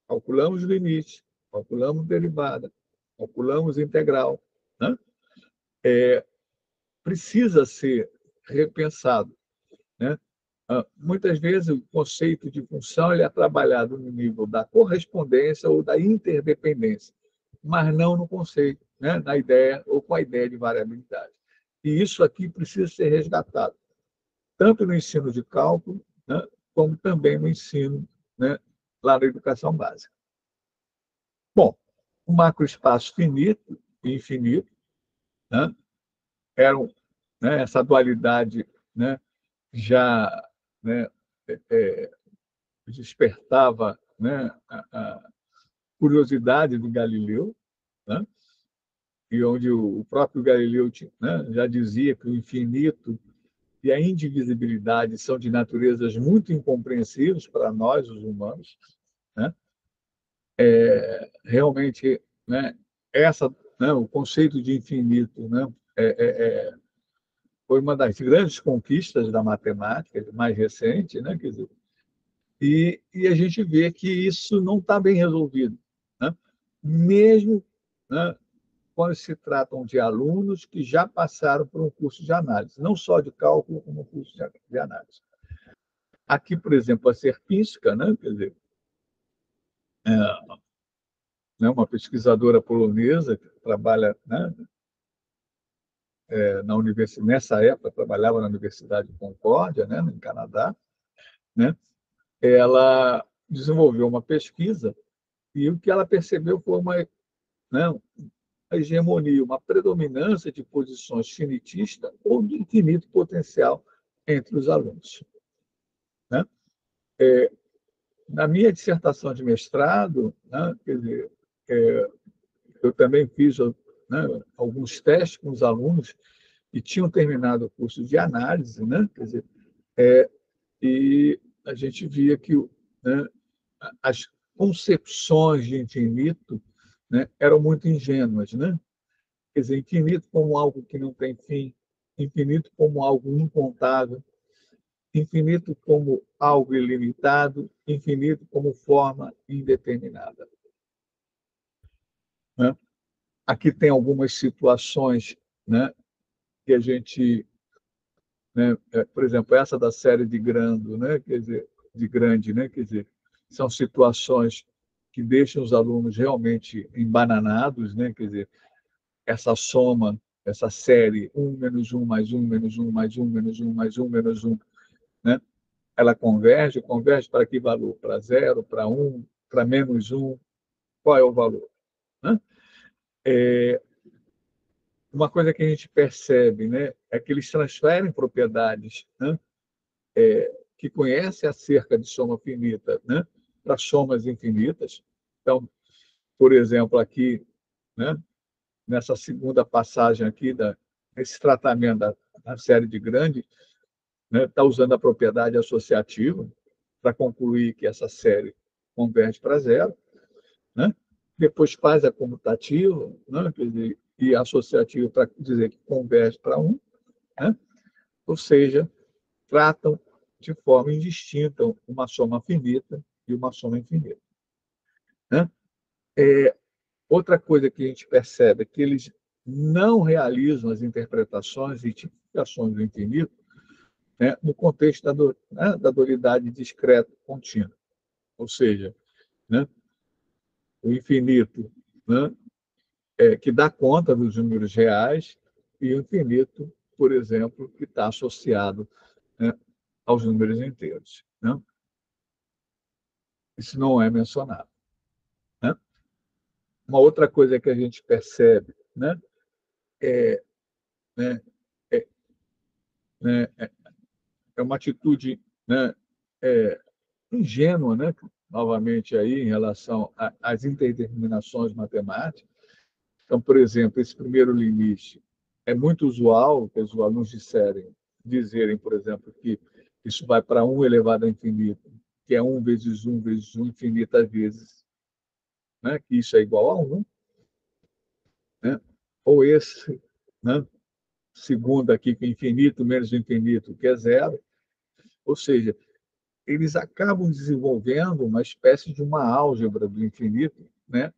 calculamos limite, calculamos derivada, calculamos integral, né, precisa ser repensado. Né? Muitas vezes o conceito de função ele é trabalhado no nível da correspondência ou da interdependência, mas não no conceito, né, na ideia ou com a ideia de variabilidade. E isso aqui precisa ser resgatado, tanto no ensino de cálculo, né, como também no ensino, né, lá na educação básica. Bom, o macroespaço finito e infinito, né, eram, né, essa dualidade, né, já, né, despertava, né, a curiosidade do Galileu, né, e onde o próprio Galileu, né, já dizia que o infinito e a indivisibilidade são de naturezas muito incompreensíveis para nós, os humanos, né? Realmente, né, né, o conceito de infinito, né, foi uma das grandes conquistas da matemática mais recente, né? Quer dizer, e a gente vê que isso não está bem resolvido, né? Mesmo, né, quando se tratam de alunos que já passaram por um curso de análise, não só de cálculo, como um curso de análise. Aqui, por exemplo, a Serpinska, né, quer dizer, né, uma pesquisadora polonesa que trabalha, né, na universidade, nessa época trabalhava na Universidade de Concórdia, né, no Canadá, né, ela desenvolveu uma pesquisa e o que ela percebeu foi né, uma hegemonia, uma predominância de posições finitistas ou de infinito potencial entre os alunos, né? Na minha dissertação de mestrado, né, quer dizer, eu também fiz, né, alguns testes com os alunos que tinham terminado o curso de análise, né, quer dizer, e a gente via que, né, as concepções de infinito, né, eram muito ingênuas, né? Quer dizer, infinito como algo que não tem fim, infinito como algo incontável, infinito como algo ilimitado, infinito como forma indeterminada, né? Aqui tem algumas situações, né, que a gente, né, por exemplo, essa da série de Grando, né, quer dizer, de Grande, né, quer dizer, são situações que deixam os alunos realmente embananados, né, quer dizer, essa soma, essa série um menos um mais um menos um mais um menos um mais um menos um, né, ela converge para que valor? Para zero, para um, para menos um, qual é o valor, né? Uma coisa que a gente percebe, né, é que eles transferem propriedades, né, que conhecem acerca de soma finita, né, para somas infinitas. Então, por exemplo, aqui, né, nessa segunda passagem aqui desse tratamento da série de Grande, né, está usando a propriedade associativa para concluir que essa série converge para zero, né? Depois faz a comutativa, né, quer dizer, e associativa para dizer que converge para um, né? Ou seja, tratam de forma indistinta uma soma finita e uma soma infinita, né? Outra coisa que a gente percebe é que eles não realizam as interpretações e tipificações do infinito, né, no contexto né, da dualidade discreta contínua. Ou seja, né, o infinito, né, que dá conta dos números reais e o infinito, por exemplo, que está associado, né, aos números inteiros, né? Isso não é mencionado, né? Uma outra coisa que a gente percebe, né, é, né, é, né, é uma atitude, né, é, ingênua, né, novamente aí em relação às interdeterminações matemáticas. Então, por exemplo, esse primeiro limite é muito usual que os alunos dizerem, por exemplo, que isso vai para 1 elevado a infinito, que é 1 vezes 1 infinitas vezes, né, que isso é igual a 1, né? Ou esse, né, segundo aqui, que é infinito menos infinito, que é zero. Ou seja, eles acabam desenvolvendo uma espécie de uma álgebra do infinito, né?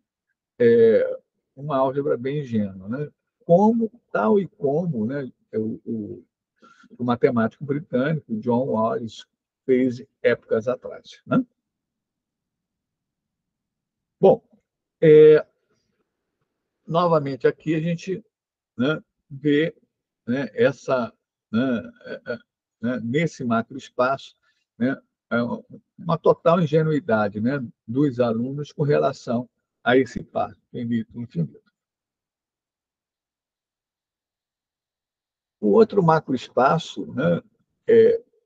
Uma álgebra bem ingênua, né? Tal e como, né, o matemático britânico John Wallis fez épocas atrás, né? Bom, novamente aqui a gente, né, vê, né, né, nesse macroespaço, né, uma total ingenuidade, né, dos alunos com relação a esse par finito infinito. O outro macroespaço, né,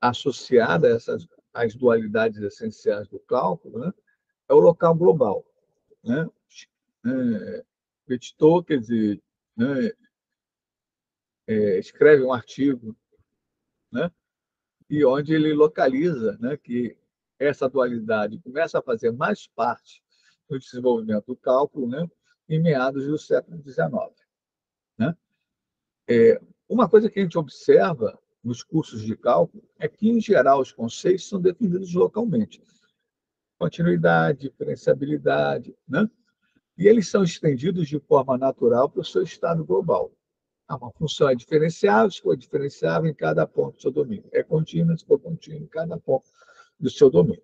associado a essas às dualidades essenciais do cálculo, né, é o local global, né? Petitot, quer dizer, né, escreve um artigo, né, e onde ele localiza, né, que essa dualidade começa a fazer mais parte do desenvolvimento do cálculo, né, em meados do século XIX. Né? Uma coisa que a gente observa nos cursos de cálculo é que, em geral, os conceitos são definidos localmente. Continuidade, diferenciabilidade, né? E eles são estendidos de forma natural para o seu estado global. Uma função é diferenciável, se for diferenciável em cada ponto do seu domínio. É contínua, se for contínua em cada ponto do seu domínio.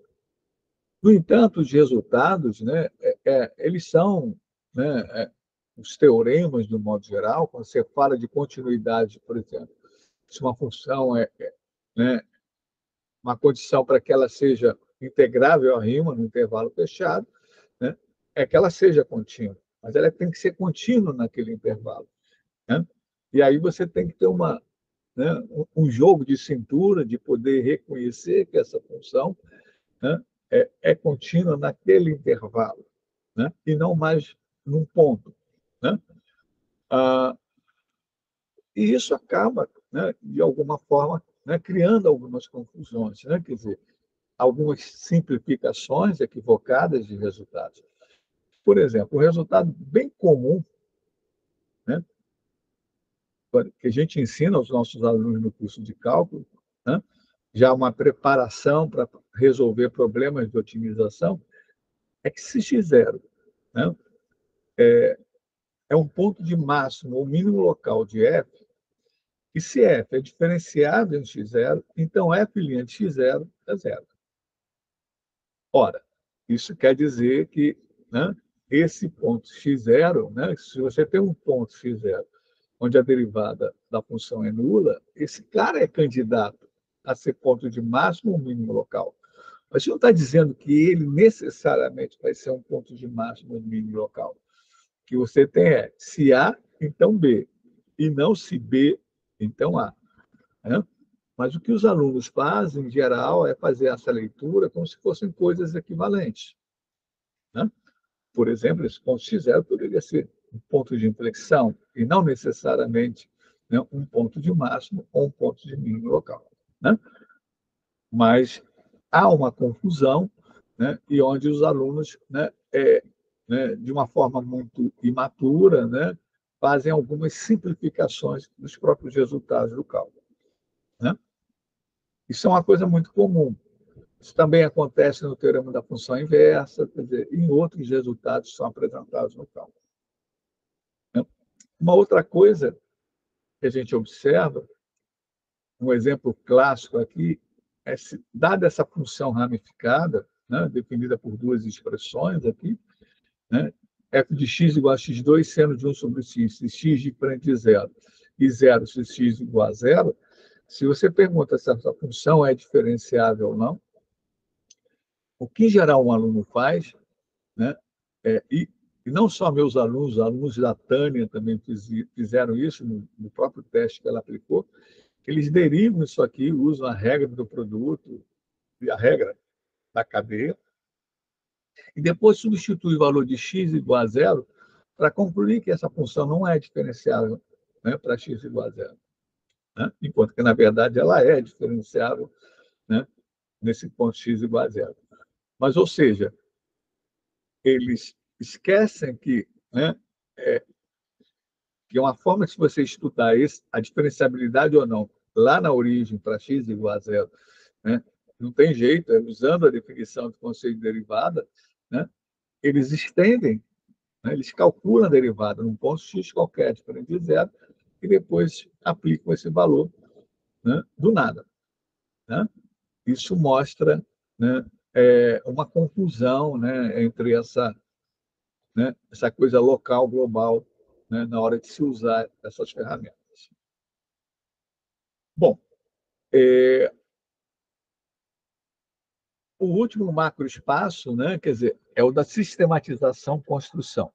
No entanto, os resultados, né, eles são, né, os teoremas, do modo geral, quando você fala de continuidade, por exemplo, se uma função né, uma condição para que ela seja integrável à rima no intervalo fechado, né, é que ela seja contínua, mas ela tem que ser contínua naquele intervalo. Né? E aí você tem que ter né, um jogo de cintura de poder reconhecer que essa função, né, é contínua naquele intervalo, né, e não mais num ponto. Né? E isso acaba, né, de alguma forma, né, criando algumas confusões, né? Quer dizer, algumas simplificações equivocadas de resultados. Por exemplo, um resultado bem comum, né, que a gente ensina aos nossos alunos no curso de cálculo, né, já uma preparação para resolver problemas de otimização, é que se x0, né, é um ponto de máximo ou mínimo local de f, e se f é diferenciável em x0, então f' de x0 é zero. Ora, isso quer dizer que, né, esse ponto x0, né, se você tem um ponto x0 onde a derivada da função é nula, esse cara é candidato a ser ponto de máximo ou mínimo local. Mas você não está dizendo que ele necessariamente vai ser um ponto de máximo ou mínimo local. O que você tem é, se A, então B, e não se B, então A. Né? Mas o que os alunos fazem, em geral, é fazer essa leitura como se fossem coisas equivalentes. Né? Por exemplo, esse ponto x0 poderia ser um ponto de inflexão e não necessariamente, né, um ponto de máximo ou um ponto de mínimo local. Né? Mas há uma confusão, né, e onde os alunos, né, de uma forma muito imatura, né, fazem algumas simplificações dos próprios resultados do cálculo. Né? Isso é uma coisa muito comum. Isso também acontece no teorema da função inversa, quer dizer, em outros resultados que são apresentados no cálculo. Uma outra coisa que a gente observa, um exemplo clássico aqui, é se, dada essa função ramificada, né, definida por duas expressões aqui, né, f de x igual a x2 seno de 1 sobre x, se x diferente de zero, e zero se x igual a zero, se você pergunta se essa função é diferenciável ou não, o que, em geral, um aluno faz, né, e não só meus alunos, os alunos da Tânia também fizeram isso no próprio teste que ela aplicou, eles derivam isso aqui, usam a regra do produto e a regra da cadeia, e depois substitui o valor de x igual a zero para concluir que essa função não é diferenciável, né, para x igual a zero. Né? Enquanto que, na verdade, ela é diferenciável, né, nesse ponto x igual a zero. Mas, ou seja, eles esquecem que, né, que uma forma de você estudar a diferenciabilidade ou não lá na origem para x igual a zero, né, não tem jeito, usando a definição do conceito de derivada, né, eles estendem, né, eles calculam a derivada num ponto x qualquer, diferente de zero, e depois aplicam esse valor, né, do nada. Né? Isso mostra, né, uma confusão, né, entre né, essa coisa local, global, né, na hora de se usar essas ferramentas. Bom, o último macroespaço, né, quer dizer, é o da sistematização-construção.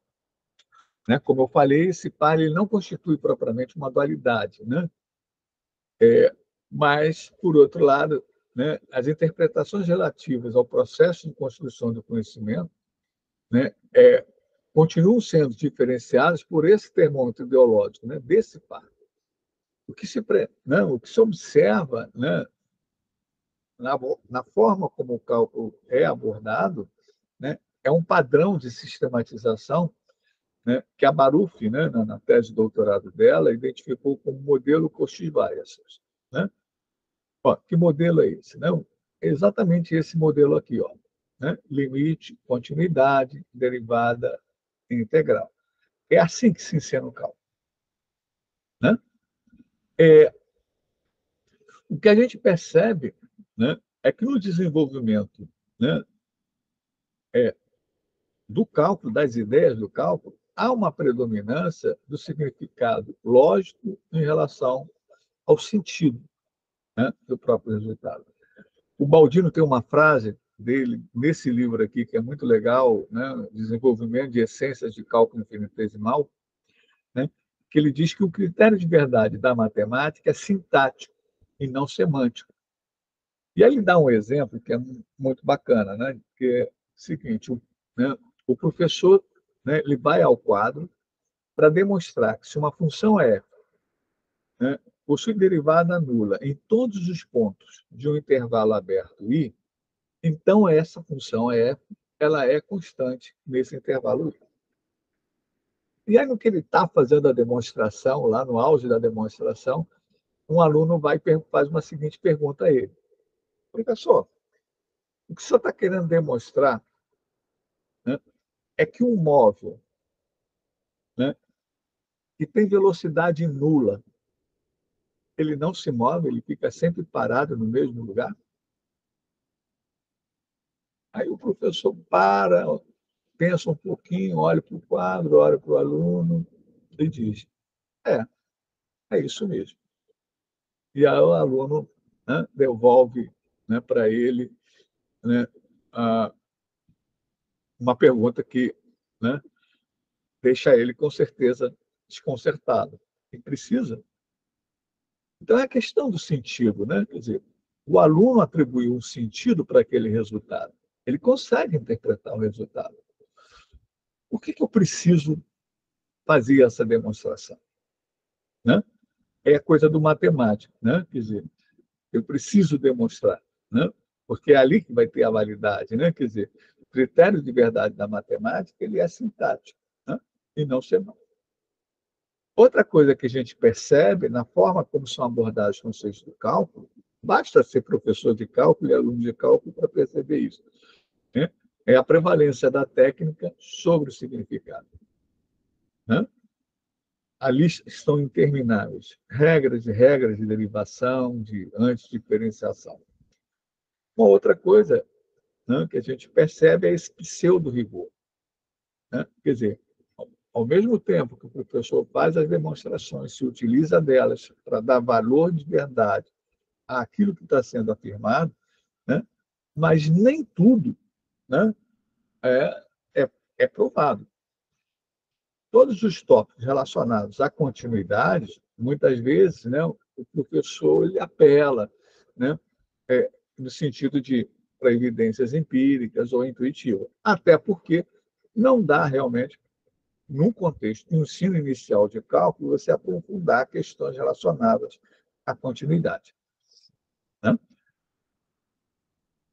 Né? Como eu falei, esse par ele não constitui propriamente uma dualidade, né? Mas, por outro lado, né, as interpretações relativas ao processo de construção do conhecimento, né, continuam sendo diferenciadas por esse termômetro ideológico, né, desse par. O que se observa, né, na forma como o cálculo é abordado, né, é um padrão de sistematização, né, que a Baruf, né, na tese de doutorado dela, identificou como modelo Cauchy Biases. Né? Ó, que modelo é esse? Né? É exatamente esse modelo aqui, ó, né? Limite, continuidade, derivada integral. É assim que se ensina o cálculo. Né? O que a gente percebe, né, é que no desenvolvimento, né, do cálculo, das ideias do cálculo, há uma predominância do significado lógico em relação ao sentido, né, do próprio resultado. O Baldino tem uma frase dele nesse livro aqui que é muito legal, né, Desenvolvimento de Essências de Cálculo Infinitesimal, né, que ele diz que o critério de verdade da matemática é sintático e não semântico. E aí ele dá um exemplo que é muito bacana, né, que é o seguinte, né, o professor, né, ele vai ao quadro para demonstrar que se uma função f, né, possui derivada nula em todos os pontos de um intervalo aberto i, então essa função f ela é constante nesse intervalo i. E aí, no que ele está fazendo a demonstração, lá no auge da demonstração, um aluno faz uma seguinte pergunta a ele: professor, o que o senhor está querendo demonstrar, né, é que um móvel, né, que tem velocidade nula, ele não se move, ele fica sempre parado no mesmo lugar? Aí o professor para, pensa um pouquinho, olha para o quadro, olha para o aluno e diz: é, é isso mesmo. E aí o aluno, né, devolve, né, para ele, né, uma pergunta que, né, deixa ele com certeza desconcertado. E precisa. Então é a questão do sentido, né? Quer dizer, o aluno atribuiu um sentido para aquele resultado. Ele consegue interpretar o resultado. Por que eu preciso fazer essa demonstração? Né? É coisa do matemático, né? Quer dizer, eu preciso demonstrar, né? Porque é ali que vai ter a validade, né? Quer dizer, o critério de verdade da matemática ele é sintático, né? E não semântico. Outra coisa que a gente percebe na forma como são abordados os conceitos do cálculo, basta ser professor de cálculo e aluno de cálculo para perceber isso, né? É a prevalência da técnica sobre o significado. Né? Ali estão intermináveis regras de derivação, de antidifferenciação. Uma outra coisa, né, que a gente percebe é esse pseudo-rigor. Né? Quer dizer, ao mesmo tempo que o professor faz as demonstrações, se utiliza delas para dar valor de verdade àquilo que está sendo afirmado, né? Mas nem tudo, né, é provado. Todos os tópicos relacionados à continuidade, muitas vezes, né, o professor ele apela, né, no sentido de para evidências empíricas ou intuitivas, até porque não dá realmente, num contexto de ensino inicial de cálculo, você aprofundar questões relacionadas à continuidade. Né?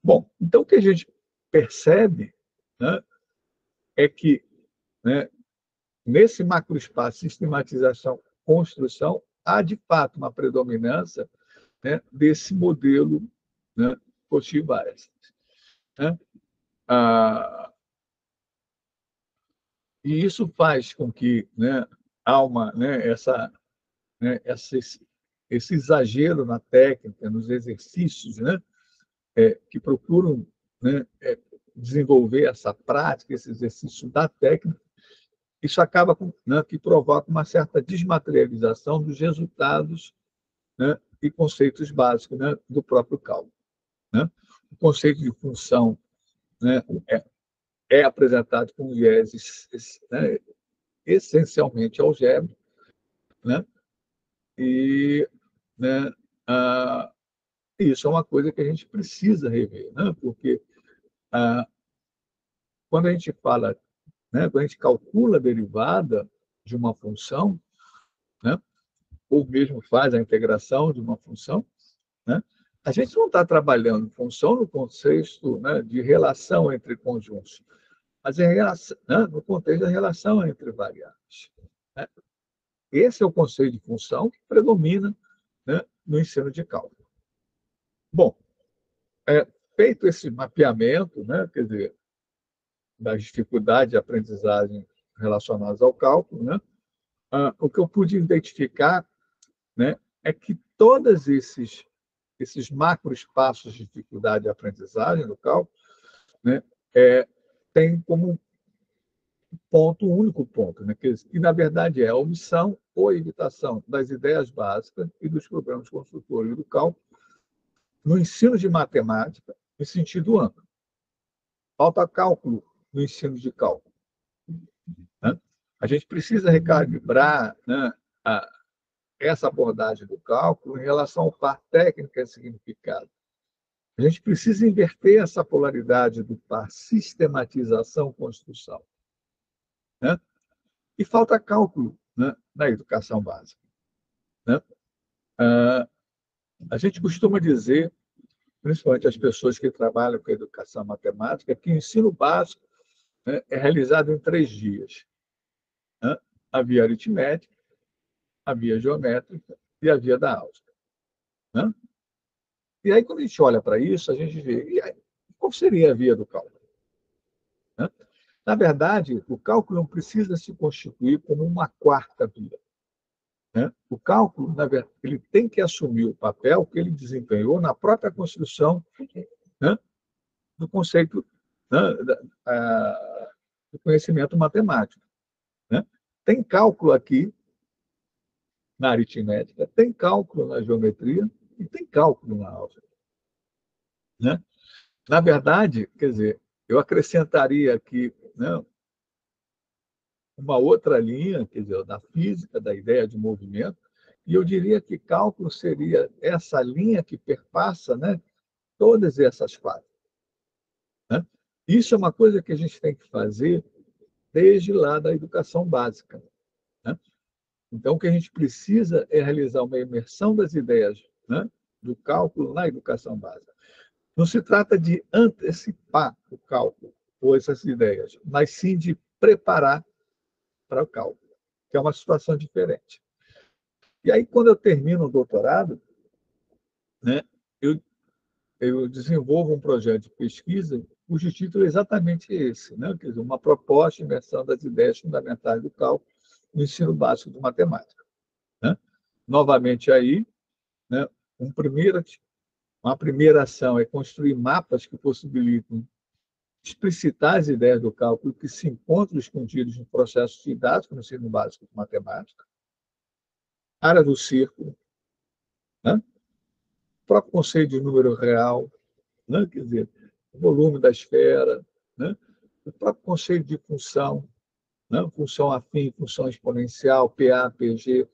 Bom, então o que a gente percebe, né, é que, né, nesse macroespaço, sistematização, construção, há de fato uma predominância, né, desse modelo, né, Cauchy Bias. Né? E isso faz com que, né, há esse exagero na técnica, nos exercícios, né, que procuram, né, desenvolver essa prática, esse exercício da técnica. Isso acaba que provoca uma certa desmaterialização dos resultados, né, e conceitos básicos, né, do próprio cálculo. Né? O conceito de função, né, é apresentado com viés, né, essencialmente algébrico, né? E, né, isso é uma coisa que a gente precisa rever, né? Porque quando a gente fala, né, quando a gente calcula a derivada de uma função, né, ou mesmo faz a integração de uma função, né, a gente não está trabalhando função no contexto, né, de relação entre conjuntos, mas em relação, né, no contexto da relação entre variáveis. Né? Esse é o conceito de função que predomina, né, no ensino de cálculo. Bom, feito esse mapeamento, né, quer dizer, das dificuldades de aprendizagem relacionadas ao cálculo, né, o que eu pude identificar, né, é que todos esses macroespaços de dificuldade de aprendizagem do cálculo, né, tem como ponto, um único ponto, né, que na verdade é a omissão ou a evitação das ideias básicas e dos problemas construtores do cálculo no ensino de matemática em sentido amplo. Falta cálculo no ensino de cálculo. Né? A gente precisa recalibrar, né, essa abordagem do cálculo em relação ao par técnica e significado. A gente precisa inverter essa polaridade do par sistematização-construção. Né? E falta cálculo, né, na educação básica. Né? A gente costuma dizer, principalmente as pessoas que trabalham com a educação matemática, que o ensino básico, né, é realizado em 3 dias. Né? A via aritmética, a via geométrica e a via da álgebra. Né? E aí, quando a gente olha para isso, a gente vê, e aí, qual seria a via do cálculo? Né? Na verdade, o cálculo não precisa se constituir como uma quarta via. Né? O cálculo, na verdade, ele tem que assumir o papel que ele desempenhou na própria construção, né, do conceito, né, do conhecimento matemático. Né? Tem cálculo aqui na aritmética, tem cálculo na geometria e tem cálculo na álgebra. Né? Na verdade, quer dizer, eu acrescentaria aqui, né, uma outra linha, quer dizer, da física, da ideia de movimento, e eu diria que cálculo seria essa linha que perpassa, né, todas essas fases. Né? Isso é uma coisa que a gente tem que fazer desde lá da educação básica. Né? Então, o que a gente precisa é realizar uma imersão das ideias, né, do cálculo na educação básica. Não se trata de antecipar o cálculo ou essas ideias, mas sim de preparar para o cálculo, que é uma situação diferente. E aí, quando eu termino o doutorado, né, eu desenvolvo um projeto de pesquisa cujo título é exatamente esse, né? Quer dizer, uma proposta de imersão das ideias fundamentais do cálculo no ensino básico de matemática. Né? Novamente aí, né, uma primeira ação é construir mapas que possibilitem explicitar as ideias do cálculo que se encontram escondidos no processo didático no ensino básico de matemática, área do círculo, né? O próprio conceito de número real, né? Quer dizer, o volume da esfera, né? O próprio conceito de função, né? Função afim, função exponencial, PA, PG.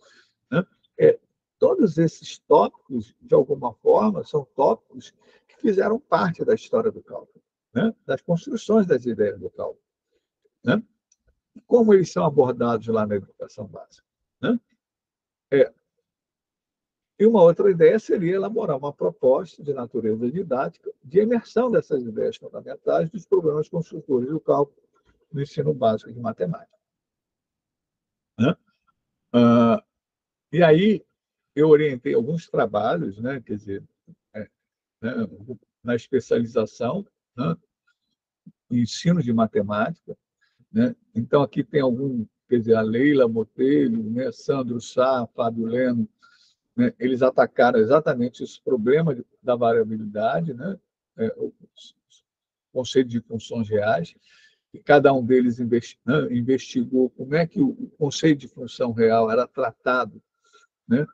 Né? Todos esses tópicos, de alguma forma, são tópicos que fizeram parte da história do cálculo, né? Das construções das ideias do cálculo. Né? E como eles são abordados lá na educação básica. Né? E uma outra ideia seria elaborar uma proposta de natureza didática de imersão dessas ideias fundamentais dos problemas construtores do cálculo no ensino básico de matemática. Né? E aí eu orientei alguns trabalhos, né, quer dizer, né, na especialização, né, em ensino de matemática. Né? Então, aqui tem quer dizer, a Leila Botelho, né, Sandro Sá, Fábio Leno, né, eles atacaram exatamente esse problema da variabilidade, né, o conceito de funções reais, e cada um deles investigou como é que o conceito de função real era tratado, né,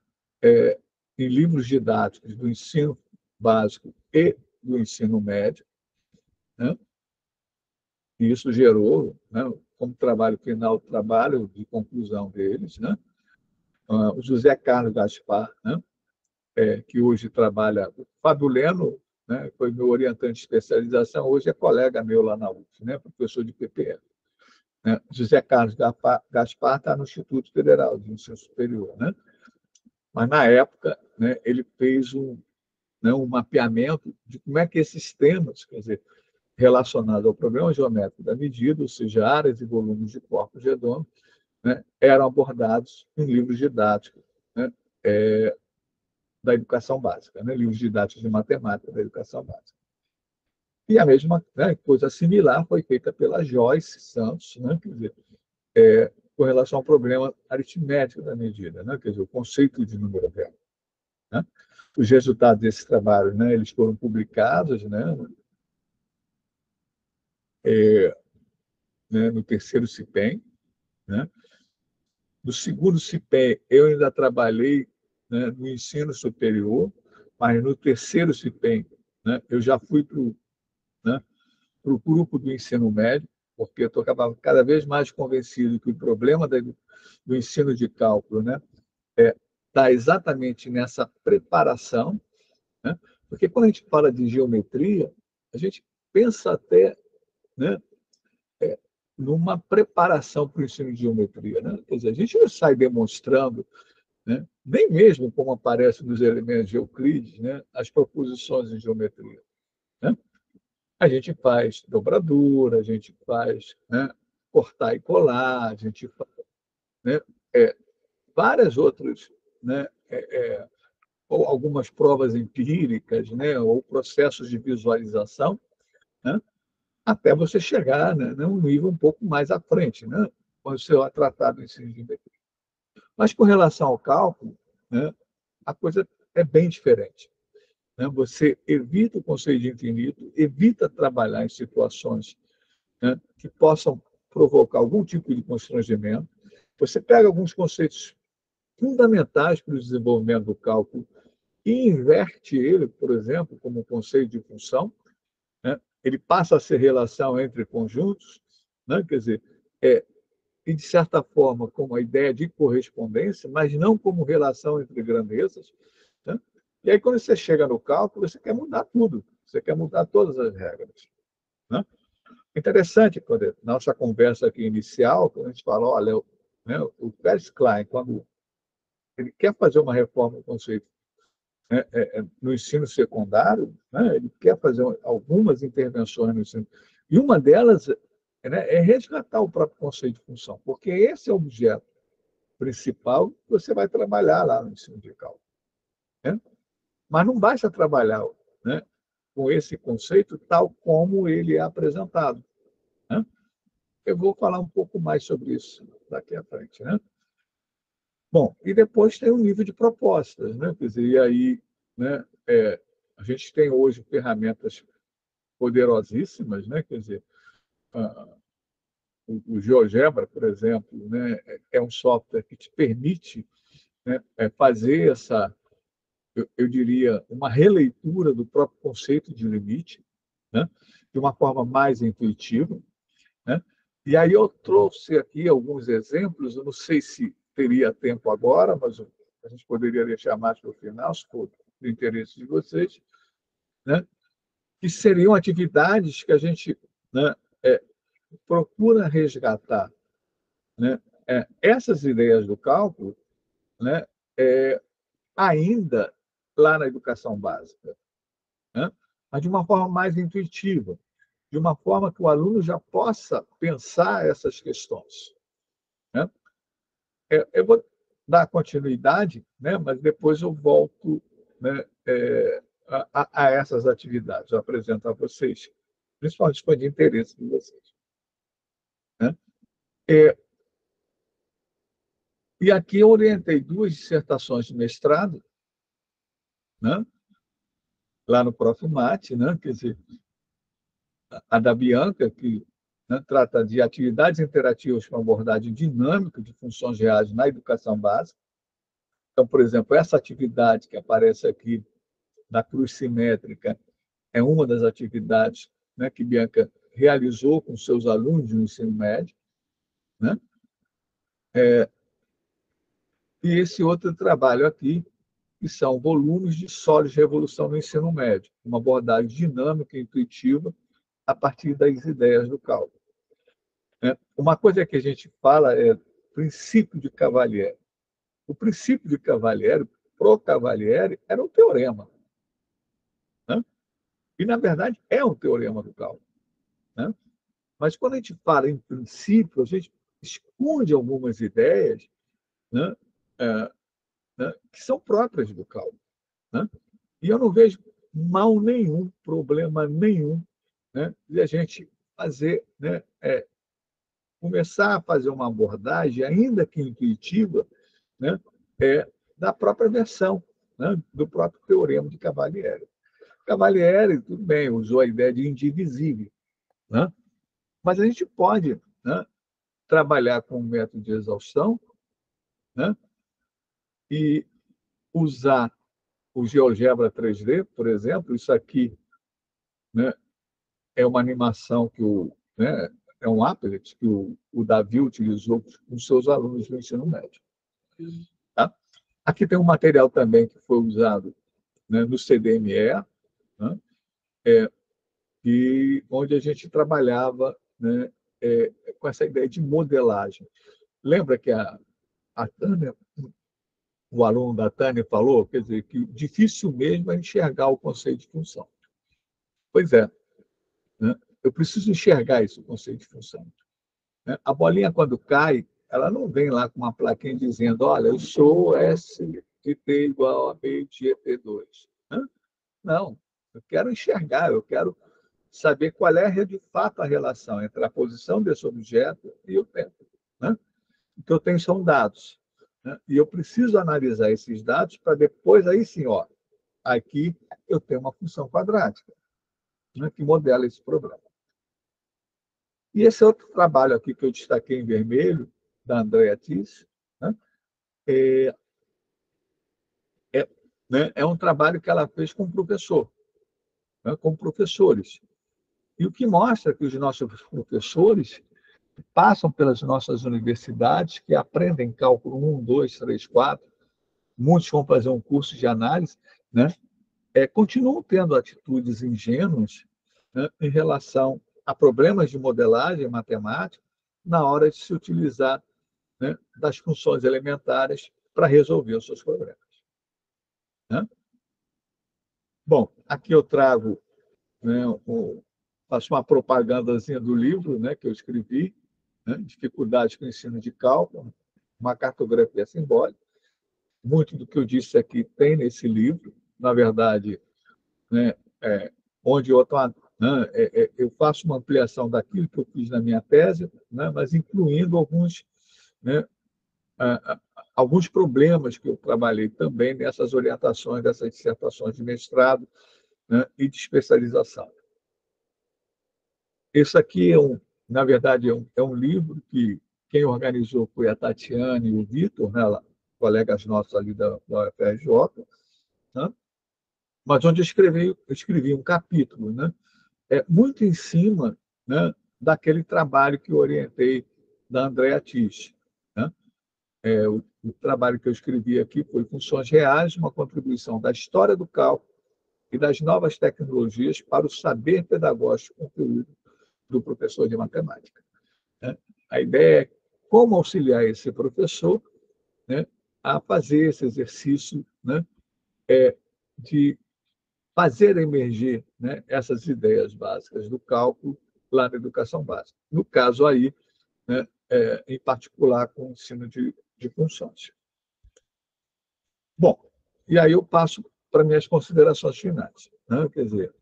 em livros didáticos do ensino básico e do ensino médio. Né? E isso gerou, né, como trabalho final, trabalho de conclusão deles, né? O José Carlos Gaspar, né, que hoje trabalha, o Fábio Leno, né, foi meu orientante de especialização, hoje é colega meu lá na UF, né, professor de PPL. né? José Carlos Gaspar está no Instituto Federal de Ensino Superior, né? Mas, na época, né, ele fez um mapeamento de como é que esses temas, quer dizer, relacionados ao problema geométrico da medida, ou seja, áreas e volumes de corpos redondos, né, eram abordados em livros didáticos, né, da educação básica, né, livros didáticos de matemática da educação básica. E a mesma, né, coisa similar foi feita pela Joyce Santos, né, quer dizer, com relação ao problema aritmético da medida, né, quer dizer, o conceito de número real. Né? Os resultados desses trabalhos, né, eles foram publicados, né, no terceiro CIPEM, né? No segundo CIPEM, eu ainda trabalhei, né, no ensino superior, mas no terceiro CIPEM, né, eu já fui para o, né, grupo do ensino médio, porque eu estava cada vez mais convencido que o problema do ensino de cálculo, né, está exatamente nessa preparação, né? Porque quando a gente fala de geometria, a gente pensa até, né, numa preparação para o ensino de geometria. Né? Quer dizer, a gente não sai demonstrando, né, nem mesmo como aparece nos elementos de Euclides, né, as proposições em geometria. Né? A gente faz dobradura, a gente faz, né, cortar e colar, a gente faz, né, várias outras, né, ou algumas provas empíricas, né, ou processos de visualização, né, até você chegar, né, num nível um pouco mais à frente, né, quando você vai tratar do ensino de geometria. Mas com relação ao cálculo, né, a coisa é bem diferente. Né? Você evita o conceito de infinito, evita trabalhar em situações, né, que possam provocar algum tipo de constrangimento. Você pega alguns conceitos fundamentais para o desenvolvimento do cálculo e inverte ele, por exemplo, como o conceito de função. Né? Ele passa a ser relação entre conjuntos, né? Quer dizer, e, de certa forma, como a ideia de correspondência, mas não como relação entre grandezas. Né? E aí, quando você chega no cálculo, você quer mudar tudo, você quer mudar todas as regras. Né? Interessante, quando na nossa conversa aqui inicial, quando a gente fala, olha, né, o Pérez Klein, quando ele quer fazer uma reforma do conceito, né, no ensino secundário, né, ele quer fazer algumas intervenções no ensino, e uma delas, né, é resgatar o próprio conceito de função, porque esse é o objeto principal que você vai trabalhar lá no ensino de cálculo. Né? Mas não basta trabalhar, né, com esse conceito tal como ele é apresentado. Né? Eu vou falar um pouco mais sobre isso daqui à frente. Né? Bom, e depois tem o nível de propostas. Né? Quer dizer, e aí, né, a gente tem hoje ferramentas poderosíssimas, né? Quer dizer, o GeoGebra, por exemplo, né, é um software que te permite, né, fazer essa, eu diria, uma releitura do próprio conceito de limite, né, de uma forma mais intuitiva. Né? E aí eu trouxe aqui alguns exemplos, eu não sei se teria tempo agora, mas a gente poderia deixar mais para o final, se for do interesse de vocês, né? Que seriam atividades que a gente, né, procura resgatar, né, essas ideias do cálculo, né, ainda lá na educação básica, né, mas de uma forma mais intuitiva, de uma forma que o aluno já possa pensar essas questões. Né? Eu vou dar continuidade, né, mas depois eu volto, né, a essas atividades, eu apresento a vocês, principalmente se for de interesse de vocês. Né? E aqui eu orientei duas dissertações de mestrado, né, lá no Profimate, né, quer dizer, a da Bianca, que, né, trata de atividades interativas com abordagem dinâmica de funções reais na educação básica. Então, por exemplo, essa atividade que aparece aqui da cruz simétrica é uma das atividades, né, que Bianca realizou com seus alunos no ensino médio. Né? E esse outro trabalho aqui, que são volumes de sólidos de revolução no ensino médio, uma abordagem dinâmica e intuitiva a partir das ideias do cálculo. né? Uma coisa que a gente fala é princípio de Cavalieri. O princípio de Cavalieri, pro Cavalieri, era um teorema, né? E, na verdade, é um teorema do cálculo, né? Mas, quando a gente fala em princípio, a gente esconde algumas ideias, né? É, né? Que são próprias do cálculo, né? E eu não vejo mal nenhum, problema nenhum, né? De a gente fazer, né? Começar a fazer uma abordagem, ainda que intuitiva, né? Da própria versão, né? Do próprio teorema de Cavalieri. Cavalieri, tudo bem, usou a ideia de indivisível, né? Mas a gente pode, né, trabalhar com o método de exaustão, né, e usar o GeoGebra 3D, por exemplo. Isso aqui, né, é uma animação né, é um applet que o Davi utilizou com seus alunos do ensino médio. Tá? Aqui tem um material também que foi usado, né, no CDME, né, onde a gente trabalhava, né, com essa ideia de modelagem. Lembra que a Tânia, o aluno da Tânia falou, quer dizer, que difícil mesmo é enxergar o conceito de função. Pois é, né? Eu preciso enxergar esse conceito de função, né? A bolinha, quando cai, ela não vem lá com uma plaquinha dizendo: olha, eu sou S de T igual a B de ET2. Né? Não, eu quero enxergar, eu quero saber qual é de fato a relação entre a posição desse objeto e o tempo. Né? O que eu tenho são dados, né? E eu preciso analisar esses dados para depois, aí sim, ó, aqui eu tenho uma função quadrática, né, que modela esse problema. E esse outro trabalho aqui que eu destaquei em vermelho, da Andrea Tis, né, é, né, um trabalho que ela fez com o professor, né, com professores. E o que mostra que os nossos professores passam pelas nossas universidades, que aprendem cálculo 1, 2, 3, 4, muitos vão fazer um curso de análise, né, continuam tendo atitudes ingênuas, né, em relação a problemas de modelagem matemática na hora de se utilizar, né, das funções elementares para resolver os seus problemas. Né? Bom, aqui eu trago, né, faço uma propagandazinha do livro, né, que eu escrevi, né, Dificuldades com o Ensino de Cálculo, uma cartografia simbólica. Muito do que eu disse aqui tem nesse livro. Na verdade, né, onde né, eu faço uma ampliação daquilo que eu fiz na minha tese, né, mas incluindo né, alguns problemas que eu trabalhei também nessas orientações, dessas dissertações de mestrado, né, e de especialização. Esse aqui, na verdade, é um livro que quem organizou foi a Tatiane e o Vitor, né, colegas nossos ali da UFRJ, né, mas onde eu escrevi um capítulo, né, muito em cima, né, daquele trabalho que eu orientei da Andrea Tis. Né? O trabalho que eu escrevi aqui foi Funções Reais, uma contribuição da história do cálculo e das novas tecnologias para o saber pedagógico concluído do professor de matemática. Né? A ideia é como auxiliar esse professor, né, a fazer esse exercício, né, de fazer emergir, né, essas ideias básicas do cálculo lá na educação básica. No caso aí, né, em particular com o ensino de funções. Bom, e aí eu passo para minhas considerações finais. Né? Quer dizer,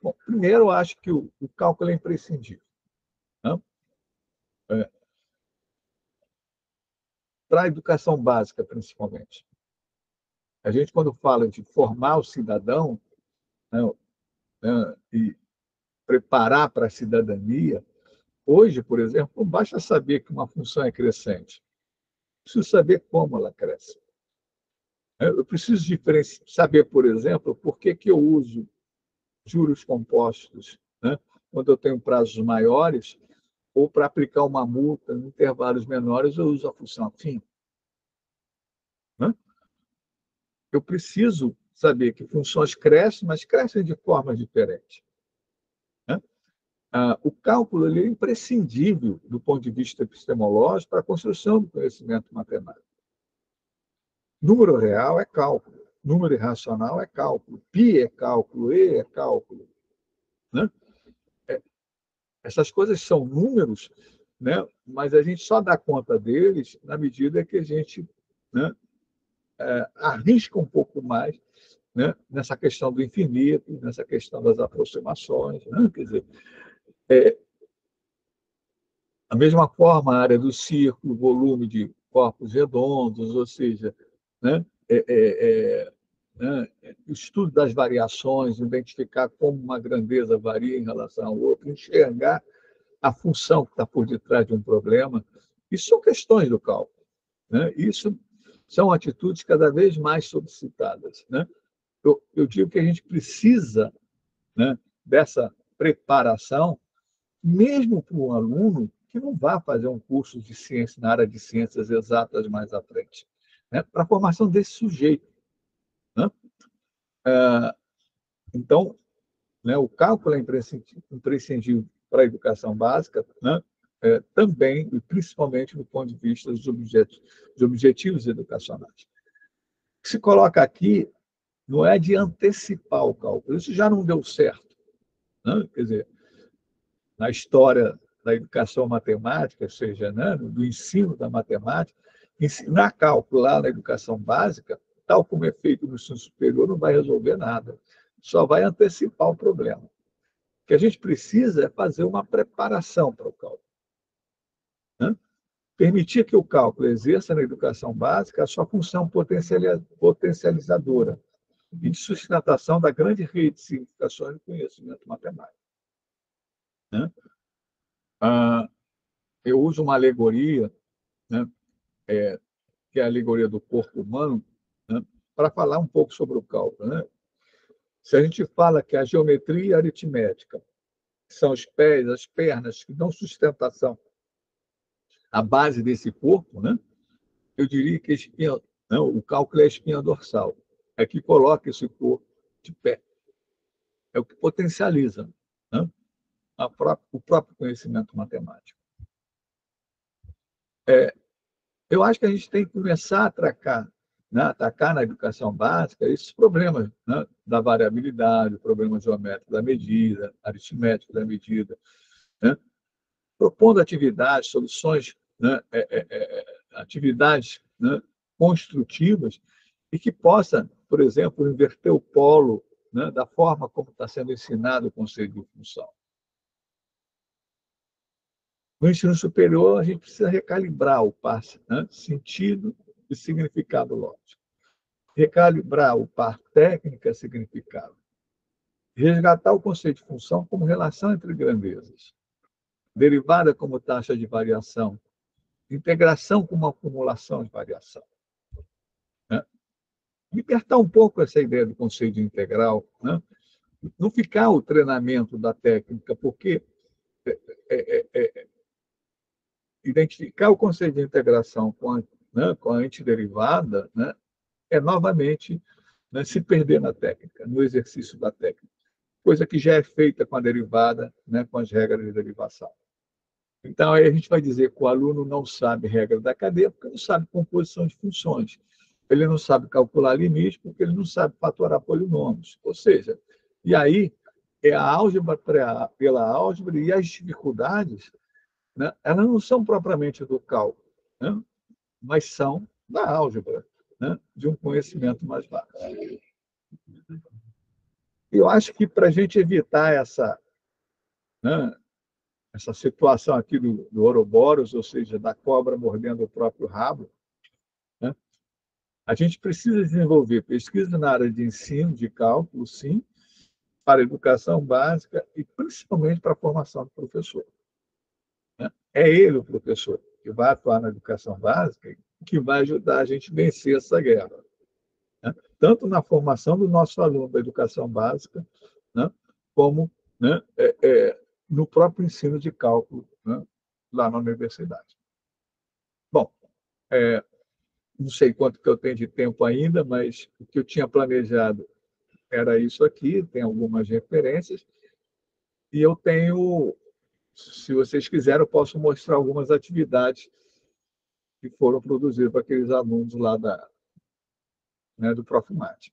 bom, primeiro eu acho que o cálculo é imprescindível. Né? Para a educação básica, principalmente. A gente, quando fala de formar o cidadão, né, e preparar para a cidadania, hoje, por exemplo, não basta saber que uma função é crescente. Preciso saber como ela cresce. Eu preciso saber, por exemplo, por que eu uso juros compostos, né, quando eu tenho prazos maiores, ou para aplicar uma multa em intervalos menores, eu uso a função fim. Né? Eu preciso saber que funções crescem, mas crescem de forma diferente. Né? O cálculo ele é imprescindível do ponto de vista epistemológico para a construção do conhecimento matemático. Número real é cálculo, número irracional é cálculo, π é cálculo, e é cálculo, né? Essas coisas são números, né? Mas a gente só dá conta deles na medida que a gente, né, arrisca um pouco mais, né, nessa questão do infinito, nessa questão das aproximações, né? Quer dizer, da mesma forma, a área do círculo, volume de corpos redondos, ou seja, né, né, o estudo das variações, identificar como uma grandeza varia em relação ao outro, enxergar a função que está por detrás de um problema, isso são questões do cálculo, né? Isso são atitudes cada vez mais solicitadas, né? Eu digo que a gente precisa, né, dessa preparação, mesmo para um aluno que não vá fazer um curso de ciência na área de ciências exatas mais à frente, né, para a formação desse sujeito, né? Então, né, o cálculo é imprescindível para a educação básica, né, também e principalmente do ponto de vista dos objetivos educacionais. O que se coloca aqui não é de antecipar o cálculo, isso já não deu certo, né? Quer dizer, na história da educação matemática, ou seja, né, do ensino da matemática, ensinar cálculo lá na educação básica, tal como é feito no ensino superior, não vai resolver nada, só vai antecipar o problema. O que a gente precisa é fazer uma preparação para o cálculo, né? Permitir que o cálculo exerça na educação básica a sua função potencializadora e de sustentação da grande rede de significações do conhecimento matemático, né? Eu uso uma alegoria, né, que é a alegoria do corpo humano, né, para falar um pouco sobre o cálculo, né? Se a gente fala que a geometria aritmética são os pés, as pernas que dão sustentação à base desse corpo, né, eu diria que a espinha, não, o cálculo é a espinha dorsal, é que coloca esse corpo de pé, é o que potencializa, né, o próprio conhecimento matemático. Eu acho que a gente tem que começar a atacar na educação básica esses problemas, né, da variabilidade, o problema geométrico da medida, aritmético da medida, né, propondo atividades, soluções, né, atividades, né, construtivas e que possa, por exemplo, inverter o polo, né, da forma como está sendo ensinado o conceito de função. No ensino superior, a gente precisa recalibrar o par, né, sentido e significado lógico. Recalibrar o par técnica significado. Resgatar o conceito de função como relação entre grandezas. Derivada como taxa de variação. Integração como acumulação de variação, né? Libertar um pouco essa ideia do conceito de integral, né? Não ficar o treinamento da técnica, porque identificar o conceito de integração com a antiderivada, né, é novamente, né, se perder na técnica, no exercício da técnica, coisa que já é feita com a derivada, né, com as regras de derivação. Então, aí a gente vai dizer que o aluno não sabe regra da cadeia porque não sabe composição de funções. Ele não sabe calcular limite porque ele não sabe fatorar polinômios. Ou seja, e aí é a álgebra pela álgebra e as dificuldades, né, elas não são propriamente do cálculo, né, mas são da álgebra, né, de um conhecimento mais vasto. Eu acho que para a gente evitar né, essa situação aqui do Ouroboros, ou seja, da cobra mordendo o próprio rabo, né, a gente precisa desenvolver pesquisa na área de ensino, de cálculo, sim, para a educação básica e principalmente para a formação do professor, né? É ele, o professor, que vai atuar na educação básica e que vai ajudar a gente a vencer essa guerra, né? Tanto na formação do nosso aluno da educação básica, né, como, né, no próprio ensino de cálculo, né, lá na universidade. Bom, não sei quanto que eu tenho de tempo ainda, mas o que eu tinha planejado era isso aqui, tem algumas referências, e eu tenho se vocês quiserem, eu posso mostrar algumas atividades que foram produzidas para aqueles alunos lá do Profimate.